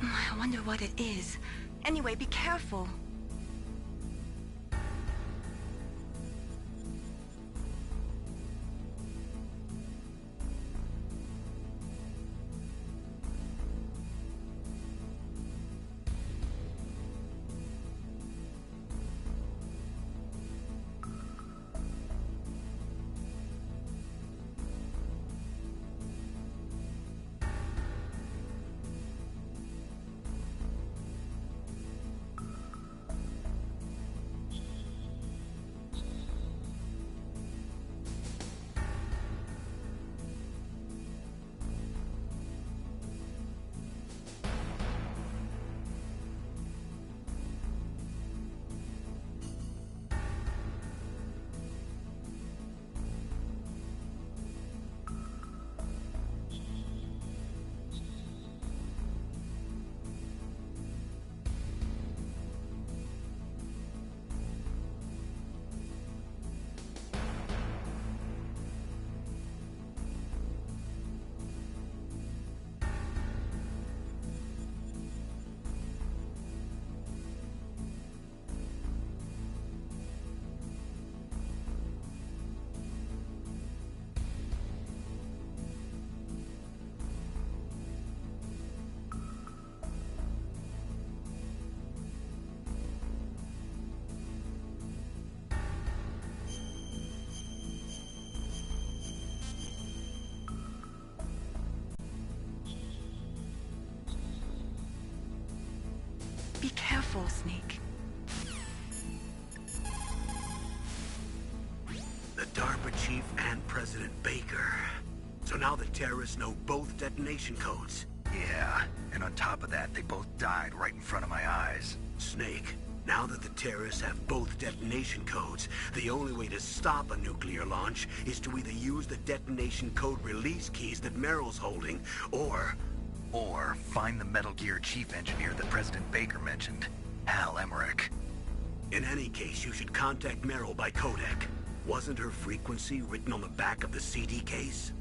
I wonder what it is. Anyway, be careful. Be careful, Snake. The DARPA chief and President Baker. So now the terrorists know both detonation codes. Yeah, and on top of that, they both died right in front of my eyes. Snake, now that the terrorists have both detonation codes, the only way to stop a nuclear launch is to either use the detonation code release keys that Meryl's holding, or find the Metal Gear chief engineer that President Baker mentioned, Hal Emmerich. In any case, you should contact Meryl by codec. Wasn't her frequency written on the back of the CD case?